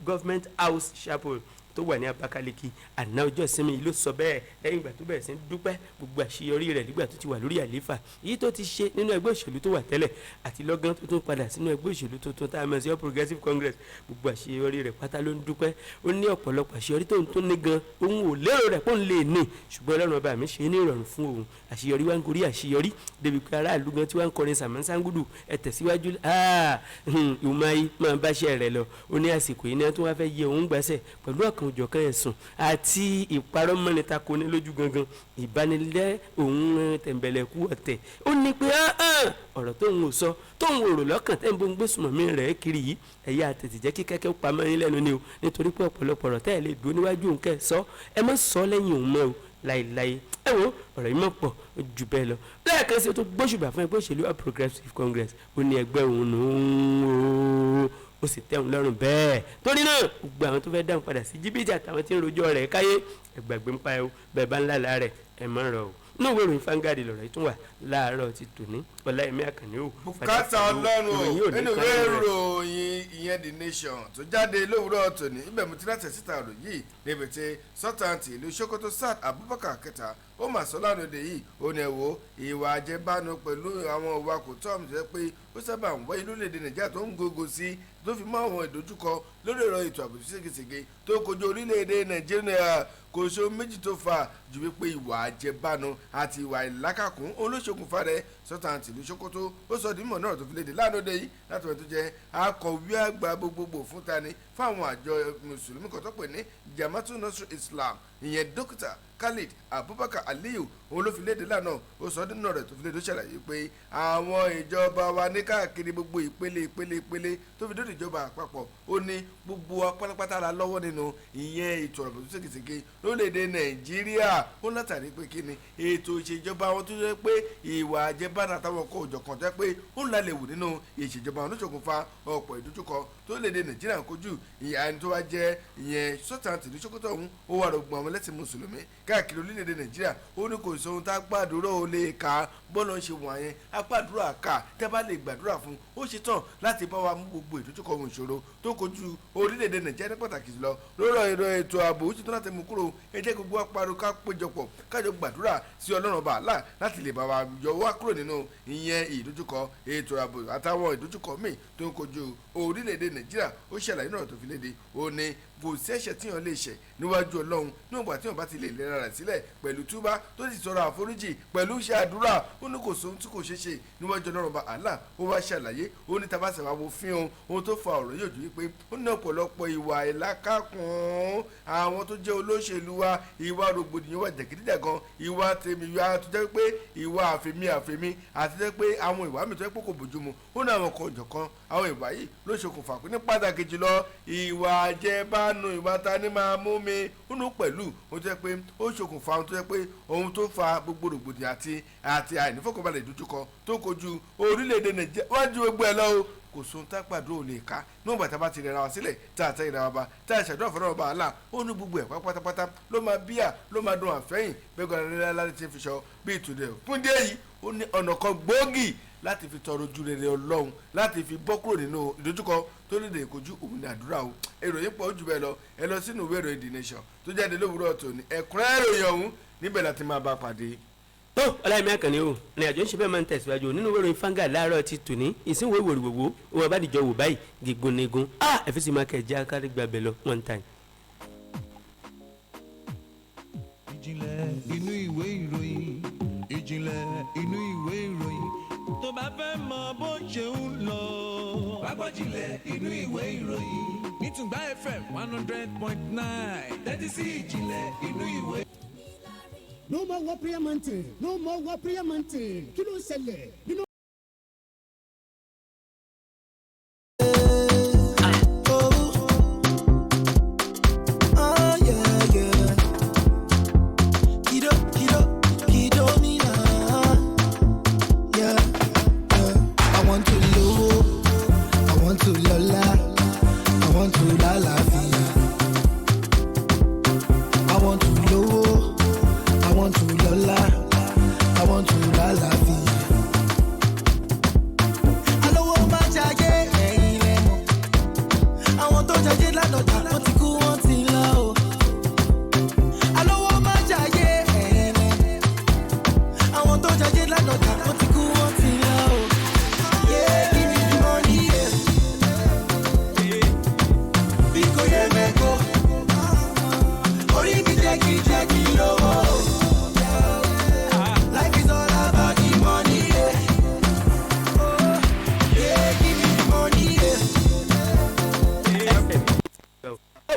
Government House Chapel tó wà ní Abakaliki àná ọjọ́ ìsinmi yìí ló sọ bẹ́ẹ̀ lẹ́yìn ìgbà tó bẹ̀rẹ̀ sí dúpẹ́ gbogbo àṣeyọrí rẹ̀ nígbà tó ti wà lórí àlééfà èyí tó ti ṣe nínú ẹgbẹ́ òṣèlú tó wà tẹ́lẹ̀ àti lọ́gán tó tún padà sínú ẹgbẹ́ òṣèlú tuntun tá a mọ̀ sí All Progressives Congress gbogbo àṣeyọrí rẹ̀ pátá ló ń dúpẹ́ ó ní ọ̀pọ̀lọpọ̀ àṣeyọrí tóun tó ní gan òun ò lérò rẹ̀ pọ́n lè ní ṣùgbọ́n Ọlọ́run ọba mi ṣe ní ìrọ̀rùn fún òun àṣeyọrí wa ń gorí àṣeyọrí débi pé aráàlú gan tí wọ́n ń kọrin sàmánsángúdù ẹ tẹ̀síwájú Umahi máa báṣẹ́ rẹ̀ lọ ó ní àsìkò yìí ni wọ́n tún wá fẹ́ yẹ òun gbàṣẹ pẹ̀lú ọ̀kan òjọ̀kan ẹ̀sùn àti ìparọ́ mọ́ni tako ní lójú gangan ìbánilẹ́ òun tẹ̀m̀bẹ̀lẹ̀kú ọ̀tẹ̀ ó ní pé ọ̀rọ̀ tóun ò sọ tóun ò rò lọ́kàn tẹ́ ń bó ń gbé sùnmọ̀mí rẹ̀ kiri yìí ẹ̀yà tètè jẹ́ kí kẹ́kẹ́ pamọ́ yín lẹ́nu ni o nítorí pé ọ̀pọ̀lọpọ̀ ọ̀rọ̀ tẹ́ ẹ̀ lè dúró níwájú òun kẹ́ sọ ẹ má sọ lẹ́yìn òun mọ́ o láéláé ẹ wo ọ̀rọ̀ yìí mọ̀ pọ̀ jù bẹ́ẹ̀ lọ lẹ́ẹ̀kan sí tó gbóṣùbà fún ẹgbẹ́ òṣèlú All Progressives Congress ó ní ẹgbẹ́ òun nù ó sì tẹ́ òun lọ́rùn bẹ́ẹ̀ torí náà gbogbo àwọn tó fẹ́ dáhùn padà sí jìbìtì àtàwọn tí ń rojọ́ rẹ̀ káyé ẹgbàgbé ń pa ẹ o bẹ́ẹ̀ bá ńlá láàrẹ̀ ẹ mọ̀ rọ o inú ìwé ìròyìn fangadi lọ̀rọ̀ yìí tún wà láàárọ̀ ti tòní Ọláyẹmí Àkànní o. bùkátà Ọlọ́run o nínú ìwé ìròyìn ìyẹn The Nation tó jáde lówùúrọ̀ tòní ibẹ̀ mo ti láti síta ọ̀rọ̀ yìí níbi tí sọ́tàǹtì ìlú Sokoto Sa'ad Abubakar kẹta ó mà sọ lánàá yìí ó ní ẹ̀wọ̀ ìwà àjẹbánu pẹ̀lú àwọn ìwà kò tọ́ àmì jẹ́ pé ó sábà ń wáyé lórílẹ̀‐èdè Nàìjíríà tó ń gógó sí tó fi mọ́ àwọn ìdojúkọ lórí ọ̀rọ̀ ètò ààbò ségesège tó kojú orílẹ̀‐èdè Nàìjíríà kò ṣe méjì tó fà ju wípé ìwà àjẹbánu àti ìwà ìlákàkún olóṣokùnfà rẹ̀ sọ́tàǹtì ìlú Sokoto ó sọ dímọ̀ náà tó fi léde lánàá yìí láti wọ́n tó jẹ́ akọ̀wé àgbà gbogbogbò fún tani fáwọn àjọ mùsùlùmí kan tó pè ní Jama'atu Nasrul Islam ìyẹn dókítà Khalid Abubakar Aliyu òun ló fi léde lánàá ó sọ nínú rẹ̀ tó fi léde ó ṣàlàyé pé àwọn ìjọba wa ní káàkiri gbogbo ìpele tó fi dóde ìjọba àpapọ̀ ó ní gbogbo apátápátá la lọ́wọ́ nínú ìyẹn ètò ọ̀rọ̀ tó ségesège lórílẹ̀‐èdè Nàìjíríà ó látàrí pé kí ni ètò ìṣèjọba wọn tó jẹ́ pé ìwà àjẹbánu àtàwọn ọkọ̀ òjọ̀kan tó jẹ́ pé ó ń lálẹ́ wù nínú ìṣèjọba wọn lóṣogùnfà ọ̀pọ̀ ìdójúkọ tó lè dé Nàìjíríà kojú ìyẹn tó wá jẹ́ ìyẹn sọ́tàǹtì ní Sokoto ọ̀hún ó wà rògbòn àwọn ẹlẹ́sìn mùsùlùmí káàkiri orílẹ̀-èdè Nàìjíríà ó ní kò sóhun tá a gbàdúrà ó lè kà bọ́ọ̀lù ṣe wọ̀n yẹn apàdúrà kà tẹ́ bá lè gbàdúrà fún ó ṣe tán láti bá wa mú gbogbo ìdójúkọ ohun ìṣòro tó kojú orílẹ̀-èdè Nàìjíríà ní pàtàkì jùlọ lórí ọ̀rọ̀ ètò ààbò ó ṣe tán láti mú kúrò ẹ jẹ́ gbogbo apárò ká péjọpọ̀ kájọ gbàdúrà sí Ọlọ́run ọba àlá láti lè bá wa yọ wá kúrò nínú ìyẹn ìdójúkọ ètò ààbò àtàwọn ìdójúkọ míì tó ń kojú orílẹ̀-èdè Nàìjíríà ó ṣàlàyé náà tó fi léde ó ní kò sí ẹ̀ṣẹ̀ tíyàn lè ṣẹ̀ níwájú Ọlọ́run níwọ̀nba tíyàn bá ti lè lera rẹ̀ sílẹ̀ pẹ̀lú túbá tó sì tọrọ àforíjì pẹ̀lú iṣẹ́ àdúrà ó ní kò sóhun tí kò ṣeé ṣe níwájú Ọlọ́run ọba Allah ó wá ṣàlàyé ó ní tabasẹ̀ wá wo fín ohun tó fa ọ̀rọ̀ yóò ju wípé ó ní ọ̀pọ̀lọpọ̀ ìwà ìlákàkùn àwọn tó jẹ́ olóṣèlú wa ìwà rògbòdìyàn wà jẹ̀gídíjàgan ìwà tèmi ìwà tó jẹ́ pé ìwà àfẹ́mí àti jẹ́ pé àwọn ìwà mi tó jẹ́ pé kò bójúmu ó ní àwọn kan jọ̀kan àwọn ìwà yìí ló ṣokùnfà pé ní pàtàkì jùlọ ìwà àjẹbánu ìwà ta ni máa mú mi nínú pẹ̀lú ó jẹ́ pé ó ṣokùnfà ohun tó jẹ́ pé ohun tó fa gbogbo rògbòdìyàn àti àìnífọ̀kànbalẹ̀ ìdójúkọ tó kojú orílẹ̀-èdè Nàìjíríà wájú gbogbo ẹ̀ lọ́wọ́ kò sóhun tá gbàdúrà ò lè ká níwọ̀n tá a bá ti rẹra wa sílẹ̀ tá a tẹ́ ìra wa bá tá a ṣàdúrà fún ọba àlà ó ní gbogbo ẹ̀ pátápátá ló máa bíyà ló máa dùn àfẹ́yìn bẹ́ẹ̀ gbọ́dọ̀ láti ti fi sọ bí ìtúndẹ̀ fún díẹ̀ yìí ó ní ọ̀nà kan gbòógì láti fi tọrọ ojú rere Ọlọ́run láti fi bọ́ kúrò nínú ìdójúkọ tó lè dè kojú òun ní àdúrà o ìròyìn pọ̀ jù bẹ́ẹ̀ lọ ẹ lọ sínú ìwé ìròyìn The Nation tó jáde lówùúrọ̀ tòní ẹ̀kúnrẹ́rẹ́ ìròyìn ọ̀hún níbẹ̀ láti máa bá pàdé. tó Ọláyẹmí Àkànní o ní àjọ ń ṣe bẹ́ẹ̀ máa ń tẹ̀síwájú nínú ìwé ìròyìn fanga láàárọ̀ ti tòní ìsìnwó ìwòrìwòwò wọn bá dìjọ wò báyìí gígùn nígun ẹ̀fíìsì máa kẹjá kárí gbàgbẹ́ lọ one time. ìjìnlẹ̀ inú ìwé ìròyìn ìjìnlẹ̀ inú ìwé ìròyìn tó bá fẹ́ mọ bó ṣe ń lọ. Ìjìnlẹ̀ inú ìwé ìròyìn nítùngbà FM 100.9 tẹ́tí sí ìjìnlẹ̀ inú ìwé. No more war prayer mountain. No more war prayer mountain. Kí ló ń ṣẹlẹ̀ nínú.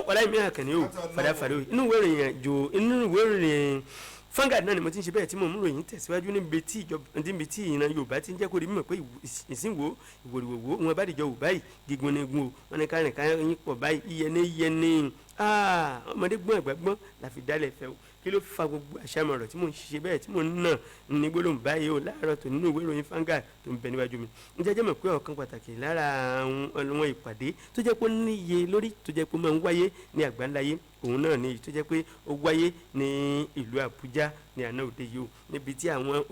Ọláyẹmí Àkànní o fàdáfàdé o inú ìwé ìròyìn àjò inú ìwé ìròyìn fangad náà ni mo ti ń ṣe bẹ́ẹ̀ tí mo mú ròyìn tẹ̀síwájú níbi tí ìran Yorùbá ti ń jẹ́ kó di mímọ̀ pé ìsìnwó ìwòrìwòwò wọn bá dìjọ wò báyìí gígun ní gun o wọn ní kárìn káyọ̀ yín pọ̀ báyìí iyẹnì ọmọdé gbọ́n ẹ̀gbẹ́gbọ́n la fi dálẹ̀ fẹ́ o kí ló fa gbogbo àṣàmọ̀rọ̀ tí mò ń ṣiṣẹ́ bẹ́ẹ̀ tí mò ń nà ní gbólóhùn báyìí o láàárọ̀ tó nínú ìwé ìròyìn Vanguard tó ń bẹ níwájú mi ń jẹ́jẹ́ mọ̀ pé ọ̀kan pàtàkì lára àwọn ìpàdé tó jẹ́ pé ó níye lórí tó jẹ́ pé ó máa ń wáyé ní àgbáńláyé òun náà ni tó jẹ́ pé ó wáyé ní ìlú Àbújá ní àná òde yìí o níbi tí àwọn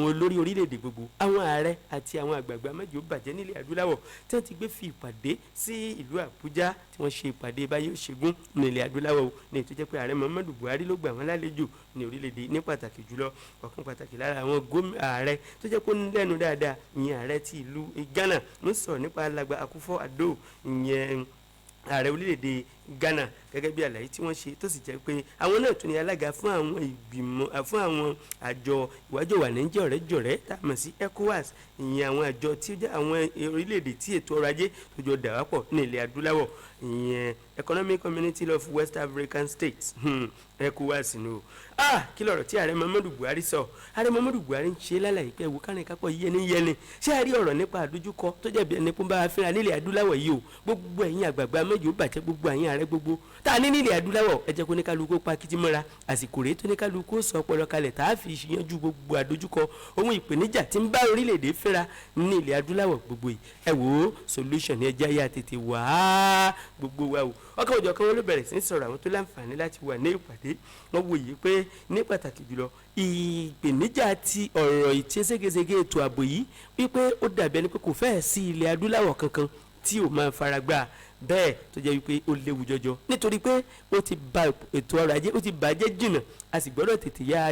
olórí orílẹ̀-èdè gbogbo àwọn ààrẹ àti àwọn àgbààgbà mẹ́jọ bàjẹ́ nílẹ̀ adúláwọ̀ tí wọ́n ti gbé fi ìpàdé sí ìlú Àbújá tí wọ́n ṣe ìpàdé báyìí ó ṣègùn nílẹ̀ adúláwọ̀ o ní tó jẹ́ pé ààrẹ Muhammadu Buhari ló gbà wọ́n lálejò ní orílẹ̀-èdè ní pàtàkì jùlọ ọ̀kan pàtàkì lára àwọn ààrẹ tó jẹ́ pé ó ń lẹ́nu dáadáa ìyẹn ààrẹ ti ìlú Ghana ń sọ̀rọ̀ nípa alàgbà Akufo-Addo ìyẹn ààrẹ orílẹ̀-èdè Ghana gẹ́gẹ́ bí àlàyé tí wọ́n ṣe tó sì jẹ́ pé àwọn náà tún ní alága fún àwọn ìgbìmọ̀ fún àwọn àjọ ìwájọ wà ní jọ̀rẹ́jọ̀rẹ́ tá a mọ̀ sí ECOWAS ìyẹn àwọn àjọ tí ó jẹ́ àwọn orílẹ̀-èdè tí ètò ọrọ̀ ajé tó jọ dà wá pọ̀ ní ilẹ̀ adúláwọ̀ ìyẹn Economic Community of West African States ECOWAS ni o kí lọ̀rọ̀ tí ààrẹ Muhammadu Buhari sọ ààrẹ Muhammadu Buhari ń ṣe lálàyé pé ewu kárìn kápọ̀ yẹniyẹni ṣé a rí ọ̀rọ̀ nípa àdójúkọ tó jẹ́ bí ẹni pé ń bá wa fínra nílẹ̀ adúláwọ̀ yìí o gbogbo ẹ̀yin àgbààgbà méjì ó bàjẹ́ gbogbo ẹ̀yin ààrẹ gbogbo tá a ní nílẹ̀ adúláwọ̀ ẹ jẹ́ kó ní kálukú pa kìtì mọ́ra àsìkò rèé tó ní kálukú sọ ọpọlọ kalẹ̀ tá a fi yanjú gbogbo àdójúkọ ohun ìpèníjà tí ń bá orílẹ̀-èdè fínra ní ilẹ̀ adúláwọ̀ gbogbo yìí ẹ wò ó solution ẹ jẹ́ ayé àtètè wá gbogbo wa o ọkọ̀ òjò kan wọn ló bẹ̀rẹ̀ sí í sọ̀rọ̀ àwọn tó láǹfààní láti wà ní ìpàdé wọn wòye pé ní pàtàkì jùlọ ìpèníjà ti ọ̀rọ̀ ìtẹ́sẹ́gẹ́sẹ́gẹ́ ètò ààbò yìí wípé ó dàbí ẹni pé kò fẹ́ẹ̀ sí ilẹ̀ adúláwọ̀ kankan tí ò máa faragbá bẹ́ẹ̀ tó jẹ́ wípé ó léwu jọjọ nítorí pé ó ti ba ètò ọrọ̀ ajé ó ti bàjẹ́ jìnnà a sì gbọ́dọ̀ tètè yá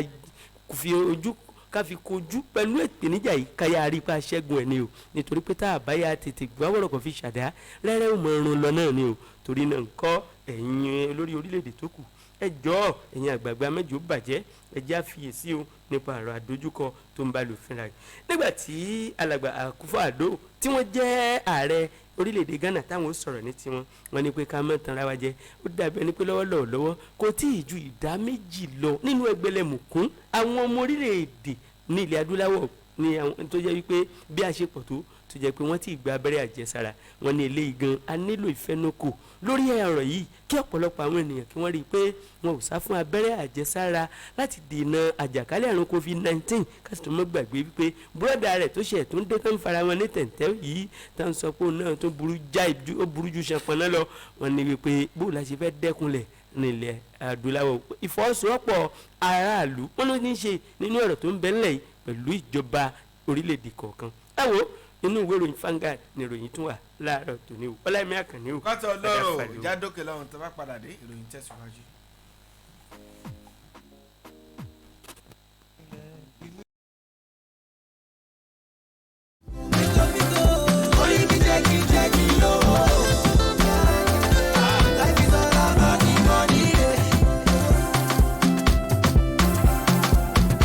fi ojú ká fi kojú pẹ̀lú ìpèníjà yìí ká yá rí pa ṣẹ́gun ẹ̀ ni o nítorí pé tá a bá yá tètè gbáwọ̀rọ̀ kan fi ṣàdá rẹ́rẹ́ ò mọ irun lọ náà ni o torí náà ń kọ́ ẹ̀yin olórí orílẹ̀-èdè tó kù ẹ jọ̀ọ́ ẹ̀yin àgbààgbà mẹ́jọ bàjẹ́ ẹ jẹ́ àfiyèsí o nípa ọ̀rọ̀ àdójúkọ tó ń bá lò fínra rẹ̀ nígbà tí alàgbà Akufo-Addo tí wọ́n jẹ́ ààrẹ orílẹ̀-èdè Ghana táwọn sọ̀rọ̀ ní tiwọn wọ́n ní pé ká mọ̀ tán ra wa jẹ́ ó dàbí ẹni pé lọ́wọ́ kò tí ì ju ìdá méjì lọ nínú ẹgbẹ̀lẹ́mùkún àwọn ọmọ orílẹ̀-èdè ní ilẹ̀ adúláwọ̀ ní àwọn tó jẹ́ wípé bí a ṣe pọ̀ tó jẹ́ pé wọ́n ti gba abẹ́rẹ́ àjẹsára wọn ní eléyìí gan a nílò ìfẹnukò lórí ọ̀rọ̀ yìí kí ọ̀pọ̀lọpọ̀ àwọn ènìyàn kí wọ́n rí i pé wọn ò sá fún abẹ́rẹ́ àjẹsára láti dènà àjàkálẹ̀ àrùn COVID-19 káṣí tó mọ́ gbàgbé wípé búrọ́dà rẹ̀ tó ṣe tó ń dé tó ń fara wọn ní tẹ̀ǹtẹ̀ yìí tó ń sọ pé òun náà tó burú ju ṣẹpọnná lọ wọn ní wípé bóun la ṣe fẹ́ dẹ́kunlẹ̀ nílẹ̀ adúláwọ̀ ìfọwọ́sowọ́pọ̀ aráàlú wọn ló ní í ṣe nínú ọ̀rọ̀ tó ń bẹ ńlẹ̀ yìí pẹ̀lú ìjọba orílẹ̀-èdè kọ̀ọ̀kan inú ìwé ìròyìn Vanguard ni ìròyìn tún wà láàárọ̀ tòní o ọláìmí àkànní o. kátó ọlọ́rọ̀ ìjádókè lọ́run tó bá padà dé ìròyìn tẹ̀síwájú.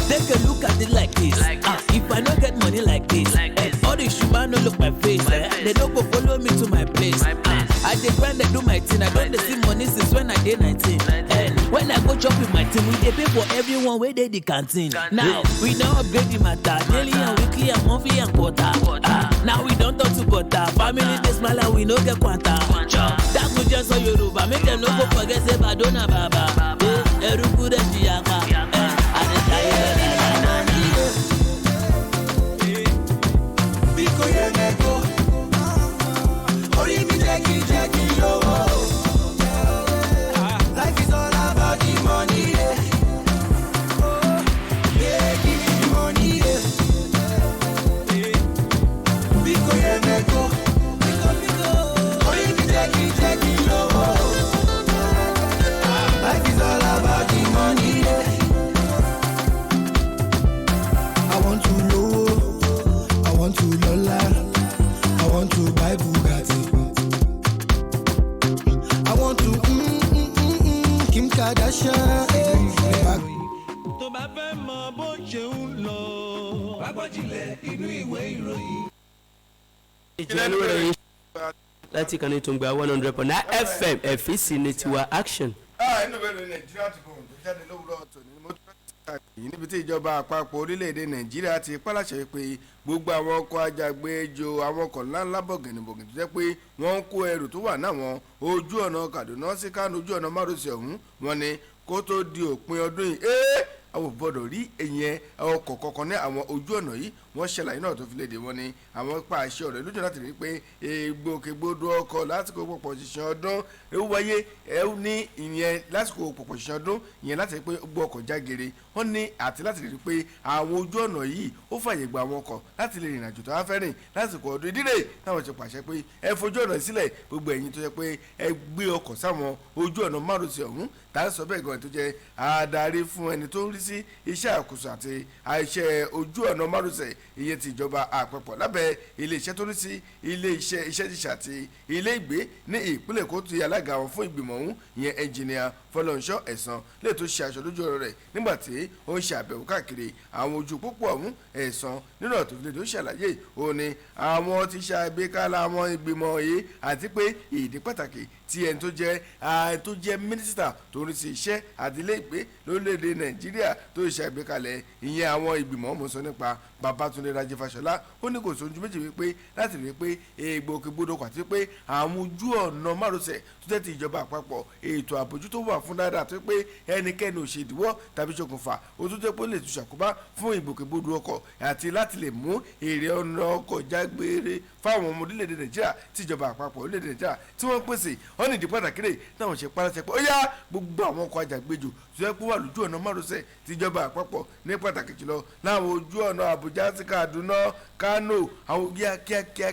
Take a look at it like this. If I don't get money like this, all the shuba no look my face. They don't go follow me to my place. I dey grind, I do my thing. I don't see money since when I dey 19. When I go chop with my team, we dey pay for everyone where they the canteen. Now we don't upgrade the matter. Daily and weekly and monthly and quarter. Now we don't talk to butter. Family dey smile and we no get quanta. That go just so Yoruba, make them no go forget say Badona Baba. Eruku de Chiaka. I dey try Life is all about the money, yeah. Yeah, give me the money, yeah. Biko ye meko, only me take it low. Life is all about the money, yeah. I want to low, I want to lola, I want to buy Bugatti. Kim Kardashian. tó bá fẹ́ mọ bó ṣe ń lọ. Àgbọ̀jìnlẹ̀ inú ìwé ìròyìn. ìjìnlẹ̀ inú ìròyìn láti kàn ní tó ń gba 100.9 FM ẹ̀fíìsì ní tiwa action. inú ìwé ìròyìn Nàìjíríà ti kò tó jáde lówùúrọ̀ tòní mo tún yìí níbi tí ìjọba àpapọ̀ orílẹ̀-èdè nàìjíríà ti pàláṣẹ pé gbogbo àwọn ọkọ̀ ajàgbéjò àwọn ọkọ̀ ńláńlá bọ̀gìnìbọ̀gìnì tó jẹ́ pé wọ́n ń kó ẹrù tó wà náwọn ojú ọ̀nà Kaduna sí Kánò ojú ọ̀nà márosẹ̀ ọ̀hún wọ́n ní kó tó di òpin ọdún yìí àwọn gbọ́dọ̀ rí èyàn ọkọ̀ kọ̀ọ̀kan ní àwọn ojú ọ̀nà yìí wọ́n ṣẹlẹ̀ náà tó fi léde wọn ni àwọn pa àṣẹ ọ̀rẹ́ lójú láti rí pé ìgbòkègbodò ọkọ̀ lásìkò pọ̀pọ̀ ṣiṣẹ́ ọdún ewu wáyé ní ìyẹn lásìkò pọ̀pọ̀ ṣiṣẹ́ ọdún ìyẹn láti rí pé gbọ́ ọkọ̀ jágere wọ́n ní àti láti rí pé àwọn ojú ọ̀nà yìí ó fàyè gba àwọn ọkọ̀ láti lè rìnrìn àjò tó wá fẹ́ rìn lásìkò ọdún ìdílé táwọn ṣe pàṣẹ pé ẹ fojú ọ̀nà sílẹ̀ gbogbo ẹ̀yin tó jẹ́ pé ẹ gbé ọkọ̀ sáwọn ojú ọ̀nà márosẹ̀ ọ̀hún tá a sọ bẹ́ẹ̀ gan-an tó jẹ́ adarí fún ẹni tó ń rí sí iṣẹ́ àkóso àti àìṣe ojú ọ̀nà márosẹ̀ iye ti ìjọba àpapọ̀ lábẹ́ iléeṣẹ́ tó ní sí iléeṣẹ́ iṣẹ́ ṣíṣe àti ilé ìgbé ní ìpínlẹ̀ Èkó ti alága wọn fún ìgbìmọ̀ ọ̀hún ìyẹn ẹnjìnìà Fọlọ́nṣọ́ Ẹ̀sán lè tó ṣe aṣọ lójú ọ̀rọ̀ rẹ̀ nígbà tí ó ń ṣe àbẹ̀wò káàkiri àwọn ojú pópó ọ̀hún Ẹ̀sán nínú ọ̀tún fìdí tó ṣàlàyé òun ni àwọn ti ṣàgbékalẹ̀ àwọn ìgbìmọ̀ yìí àti pé ìdí pàtàkì tí ẹni tó jẹ́ mínísítà tó ń rí sí iṣẹ́ àti ilé ìgbé lórílẹ̀‐èdè Nàìjíríà tó ṣàgbékalẹ̀ ìyẹn àwọn ìgbìmọ̀ mọ̀ sọ nípa Babátúndé Rájí Fáṣọlá ó ní kò sójú méjì wípé láti rí pé ìgbòkègbodò àti pé àwọn ojú ọ̀nà márosẹ̀ tó tẹ́ ti ìjọba àpapọ̀ ètò àbójútó wà fún dáadáa tó pé ẹnikẹ́ni ò ṣe ìdíwọ́ tàbí ṣokùnfà ó tún tẹ́ pé ó lè tún ṣàkóbá fún ìgbòkègbodò ọkọ̀ àti láti lè mú èrè ọ̀nà ọkọ̀ jágbére fáwọn ọmọ orílẹ̀-èdè Nàìjíríà tí ìjọba àpapọ̀ orílẹ̀-èdè Nàìjíríà tí wọ́n pèsè wọ́n ní ìdí pàtàkì rẹ̀ táwọn ṣe pàṣẹ pé ó yá gbogbo àwọn ọkọ̀ ajàgbéjò tó yẹ kó wà lójú ọ̀nà márosẹ̀ tí ìjọba àpapọ̀ ní pàtàkì jùlọ láwọn ojú ọ̀nà Àbújá sí Kaduna Kánò àwọn kíákíá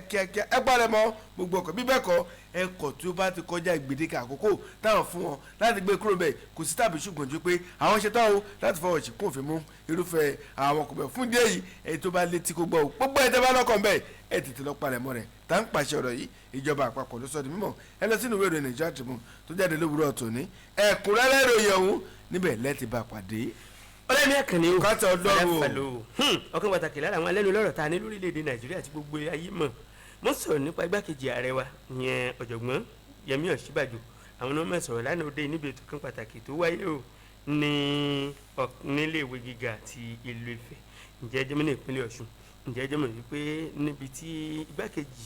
ẹ parẹ́ mọ́ gbogbo ọkọ̀ bí bẹ́ẹ̀ kọ́ ẹkọ̀ tí ó bá ti kọjá gbèdéke àkókò táwọn fún wọn láti gbé kúrò bẹ́ẹ̀ kò sí tàbí ṣùgbọ́n ju pé àwọn ṣe tán o láti fọwọ́ sí kó òfin mú irúfẹ́ àwọn ọkọ̀ bẹ́ẹ̀ fún díẹ̀ yìí èyí tó bá létí kó gbọ́ o gbogbo ẹ̀ tẹ́ bá lọ́kàn bẹ́ẹ̀ ẹ tètè lọ palẹ̀ mọ́ rẹ̀ tá ń pàṣẹ ọ̀rọ̀ yìí ìjọba àpapọ̀ ló sọ di mímọ̀ ẹ lọ sínú ìwé ìròyìn Nigeria Tribune tó jáde lówùúrọ̀ tòní ẹ̀kúnrẹ́rẹ́ ìròyìn ọ̀hún níbẹ̀ lẹ́ẹ̀tì bá pàdé. ọlẹ́mi ẹ̀kànnì o kátà ọlọ́run o ọkàn pàtàkì lára àwọn alẹ́nu lọ́rọ̀ ta ní lórílẹ̀‐èdè Nàìjíríà àti gbogbo ayé mọ̀ mo sọ̀rọ̀ nípa igbákejì ààrẹ wa ìyẹn ọ̀jọ̀gbọ́n Yẹmí Ọ̀ṣínbàjò àwọn ọmọ sọ̀rọ̀ lánàá òde níbi ètò kan pàtàkì tó wáyé o ní nílé ìwé gíga ti ìlú Ifẹ̀ ǹjẹ́ jẹ́mọ́ ní ìpínlẹ̀ Ọ̀ṣun ǹjẹ́ jẹ́mọ́ wípé níbi tí igbákejì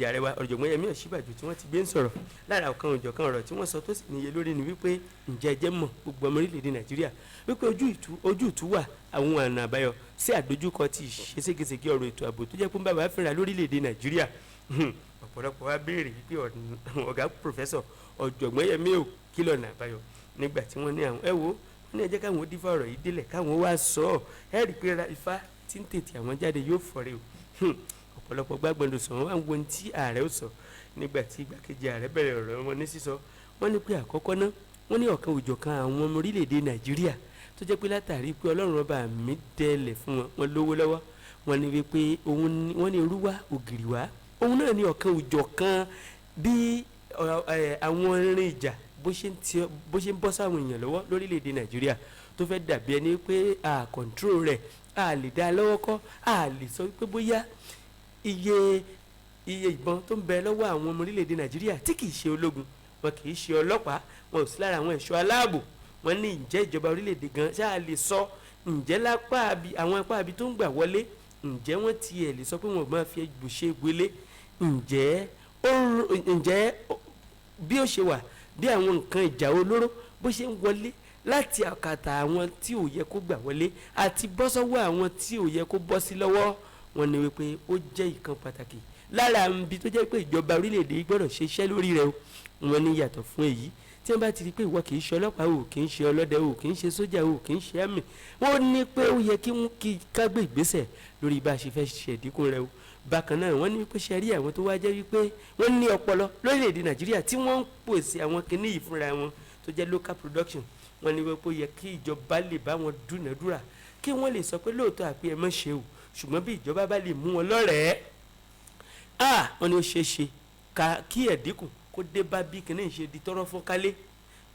ààrẹ wa ọ̀jọ̀gbọ́n Yẹmí Ọ̀ṣínbàjò tí wọ́n ti gbé ń sọ̀rọ̀ lára ọ̀kan òjọ̀kan ọ̀rọ̀ tí wọ́n sọ tó sì níye lórí ni wípé ǹjẹ́ jẹ́mọ́ gbogbo ọmọ orílẹ̀-èdè Nàìjíríà wípé ojú ìtú wà àwọn ọ̀nà àbáyọ sí àdójúkọ ti ṣe ségesège ọ̀rọ̀ ètò ààbò tó jẹ́ pé ń bá wa fínra lórílẹ̀-èdè Nàìjíríà ọ̀pọ̀lọpọ̀ wa béèrè wípé ọ̀gá pòfẹ́sọ̀ ọ̀jọ̀gbọ́n Yẹmí ò kí lọ́nà àbáyọ nígbà tí wọ́n ní àwọn wọ́n ní ẹ jẹ́ káwọn ó dífá ọ̀rọ̀ yìí délẹ̀ káwọn wá sọ ọ́ ẹ rí i pé ifá tí ń tètè àwọn jáde yóò fọ̀rẹ́ o ọ̀pọ̀lọpọ̀ gbàgbọ́ndò sọ̀rọ̀ wá ń wo tí ààrẹ ó sọ nígbà tí igbákejì ààrẹ bẹ̀rẹ̀ ọ̀rọ̀ wọn ní sísọ wọ́n ní pé àkọ́kọ́ ná wọ́n ní ọ̀kan òjọ̀kan àwọn ọmọ orílẹ̀-èdè Nàìjíríà tó jẹ́ pé látàrí pé Ọlọ́run ọba mi dẹ́lẹ̀ fún wọn lówó lọ́wọ́ wọ́n ní wípé wọ́n ní irú wá ògiri wá òun náà ní ọ̀kan òjọ̀kan bí àwọn irin ìjà bó ṣe ń bọ́ sáwọn èèyàn lọ́wọ́ lórílẹ̀‐èdè Nàìjíríà tó fẹ́ dàbí ẹni pé control rẹ̀ a lè dá lọ́wọ́ kọ́ a lè sọ wípé bóyá iye ìbọn tó ń bẹ lọ́wọ́ àwọn ọmọ orílẹ̀‐èdè Nàìjíríà tí kìí ṣe ológun wọn kìí ṣe ọlọ́pàá wọn ò sí lára àwọn ẹ̀ṣọ́ aláàbò wọn ní ǹjẹ́ ìjọba orílẹ̀‐èdè gan ṣáà lè sọ ǹjẹ́ àwọn apá àbí tó ń gbà wọlé ǹjẹ́ wọ́n tiẹ̀ lè sọ pé wọn ò máa fi egbò ṣe gbélé ǹjẹ́ bí ó ṣe wà bí àwọn nǹkan ìjà olóró bó ṣe ń wọlé láti àkàtà àwọn tí ò yẹ kó gbà wọlé àti bọ́ sọ́wọ́ àwọn tí ò yẹ kó bọ́ sí lọ́wọ́ wọn ni wípé ó jẹ́ ìkan pàtàkì lára ibi tó jẹ́ pé ìjọba orílẹ̀-èdè gbọ́dọ̀ ṣe iṣẹ́ lórí rẹ̀ o wọn ní yàtọ̀ fún èyí tí wọ́n bá ti rí pé ìwọ kì í ṣe ọlọ́pàá o kì í ṣe ọlọ́dẹ o kì í ṣe sójà o kì í ṣe àmì wọ́n ní pé ó yẹ kí ká gbé ìgbésẹ̀ lórí bá a ṣe fẹ́ ṣẹ̀dínkù rẹ̀ o bákan náà wọ́n ní pé ṣe rí àwọn tó wá jẹ́ wípé wọ́n ní ọpọlọ lórílẹ̀‐èdè Nàìjíríà tí wọ́n ń pèsè àwọn kinní yìí fúnra wọn tó jẹ́ local production wọ́n ní wípé ó yẹ kí ìjọba lè bá wọn dúnàdúrà kí wọ́n lè sọ pé lóòótọ́ àpé ẹ má ṣe o ṣùgbọ́n bí ìjọba bá lè mú wọn lọ́rẹ̀ẹ́ wọ́n ní ó ṣeé ṣe kí ẹ̀dínkù kó dé bá bí kinní ṣe di tọ́rọ́ fún kálé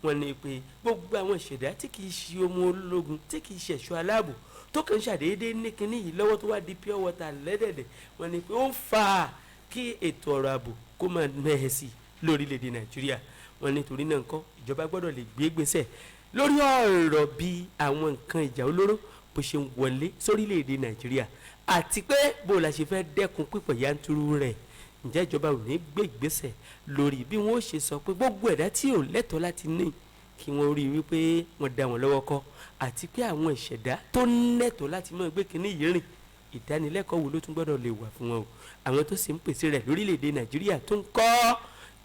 wọ́n ní pé gbogbo àwọn ìṣẹ̀dá tí kì í ṣe ọmọ ológun tí kì í ṣe ẹ̀ṣọ́ aláàbò tó kàn ń ṣàdédé ní kinní yìí lọ́wọ́ tó wá di pure water lẹ́dẹ̀dẹ̀ wọ́n ní pé ó ń fa kí ètò ọ̀rọ̀ ààbò kó máa mẹ́hẹ̀ sí lórílẹ̀‐èdè Nàìjíríà wọ́n ní torí náà ńkọ́ ìjọba gbọ́dọ̀ lè gbé gbèsè lórí ọ̀rọ̀ bí àwọn nǹkan ìjà olóró bó ṣe ń wọlé sórílẹ̀-èdè Nàìjíríà àti pé bó la ṣe fẹ́ dẹ́kun pípọ̀ yanturu rẹ̀ ǹjẹ́ ìjọba ò ní gbé ìgbésẹ̀ lórí bí wọ́n ó ṣe sọ pé gbogbo ẹ̀dá tí ò lẹ́tọ̀ọ́ láti ní kí wọ́n rí wípé wọ́n dá wọn lọ́wọ́ kọ́ àti pé àwọn ìṣẹ̀dá tó lẹ́tọ̀ọ́ láti mọ̀ gbé kínní yìí rìn ìdánilẹ́kọ̀ọ́ wo ló tún gbọ́dọ̀ lè wà fún wọn o àwọn tó sì ń pèsè rẹ̀ lórílẹ̀‐èdè Nàìjíríà tó ń kọ́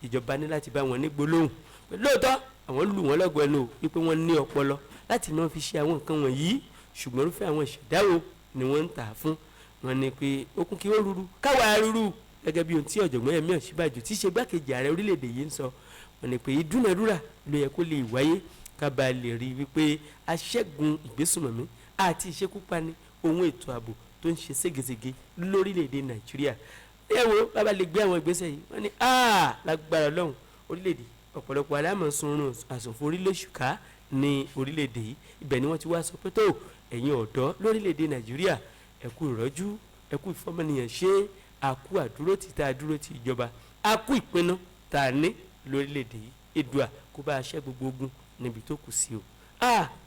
ìjọba ní láti bá wọn ní gbólóhùn lóòótọ́ àwọn lù wọ́n lọ́gọ̀ ẹnu o wípé wọ́n ní ọpọlọ láti máa fi ṣe àwọn nǹkan wọ̀nyí ṣùgbọ́n irúfẹ́ àwọn ìṣẹ̀dá wo ni wọ́n ń tà fún wọn ni pé okùn kí ó rúru káwa rúru gẹ́gẹ́ bí ohun tí ọ̀jọ̀gbọ́n Yẹmí Ọ̀ṣínbàjò tí í ṣe gbákejì ààrẹ orílẹ̀-èdè yìí ń sọ wọn ni pé ìdúnadúrà ló yẹ kó lè wáyé ká bá lè rí wípé aṣẹ́gun ìgbésùnmọ̀mí àti ìṣekúpani ohun ètò ààbò tó ń ṣe ségesège lórílẹ̀-èdè Nàìjíríà ẹ wo bàbá lè gbé àwọn ìgbésẹ̀ yìí wọ́n ní lágbára Ọlọ́run orílẹ̀-èdè ọ̀pọ̀lọpọ̀ alámọ̀sùnrún àsùnforí lóṣùká ní orílẹ̀-èdè yìí ibẹ̀ ni wọ́n ti wá sọ pé tó ẹ̀yin ọ̀dọ́ lórílẹ̀-èdè Nàìjíríà ẹ kú ìrọ́jú ẹ kú ìfọmọnìyàn ṣe àkú àdúrótì tá a dúró ti ìjọba àkú ìpinnu tá a ní lórílẹ̀-èdè yìí Èdùà kó bá a ṣẹ́ gbogbo ogun níbi tó kù sí o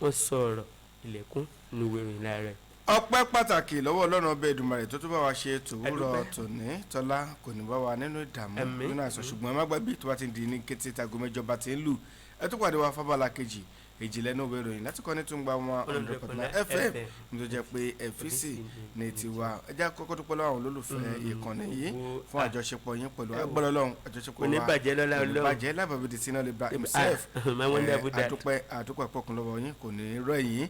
wọ́n sọ ọ̀rọ̀ ilẹ̀kùn ní ìwé ìròyìn láàárẹ̀. ọpẹ́ pàtàkì lọ́wọ́ Ọlọ́run ọbẹ̀ Èdùmàrè tó tún bá wa ṣe tòwúrọ̀ tòní tọ́lá kò ní bá wa nínú ìdààmú nínú àìsàn ṣùgbọ́n má gbàgbé tó bá ti di ní kété tago mẹ́jọ bá ti ń lù ẹ tún pàdé wa fábàlà kejì Ijinle Inu Iwe Iroyin láti kọ́ ní tún gba wọn 100.9 FM ní tó jẹ́ pé ẹ̀fíìsì ní tiwa ẹ jẹ́ kọ́kọ́ tó pẹ́ lọ́wọ́ àwọn olólùfẹ́ ìkànnì yìí fún àjọṣepọ̀ yín pẹ̀lú agbọ́dọ̀ Ọlọ́run àjọṣepọ̀ wa oníbàjẹ́ lábàbí ti náà lè bá himself àdúpẹ́ pọ̀kun lọ́wọ́ yín kò ní rẹ̀ yín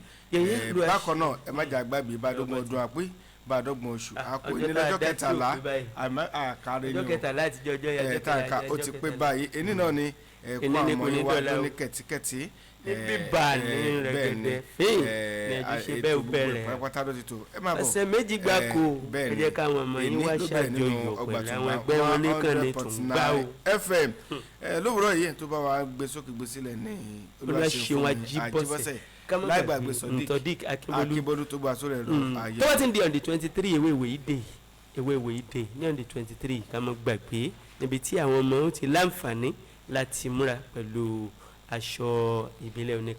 bákan náà ẹ má jà àgbàgbé bá dọ́gbọ̀n ọdún àpé bá dọ́gbọ̀n oṣù àpò ní lọ́jọ́ kẹtàlá àkàrẹ̀ ni ó ti pé báyìí ẹni náà ni ẹ̀kọ́ àmọ́ yín wá lóní kẹ̀tíkẹ̀tí níbí bá ní rẹ̀gẹ̀dẹ̀ ní ẹ̀jú ṣe bẹ́ẹ̀ bẹ̀rẹ̀ ọ̀sẹ̀ méjì gbáko ẹ jẹ́ káwọn ọmọ yín wá ṣàjọyọ̀ pẹ̀lú àwọn ẹgbẹ́ wọn nìkan ní tùǹgbà o. FM lówùrọ̀ yìí tó bá wa gbé sókè gbé sílẹ̀ ní Olúwaṣeun Ajíbọ́sẹ̀ láì gbàgbé Sodiq Akínbọ́lú tó gba sórí ẹ̀rọ ayé. tó bá ti ń di on the 23 ewé ìwé ìdè ní on the 23 ká mọ́ gbàgbé níbi tí àwọn ọmọ ó ti láǹfààní láti múra pẹ̀lú aṣọ ìbílẹ̀ oní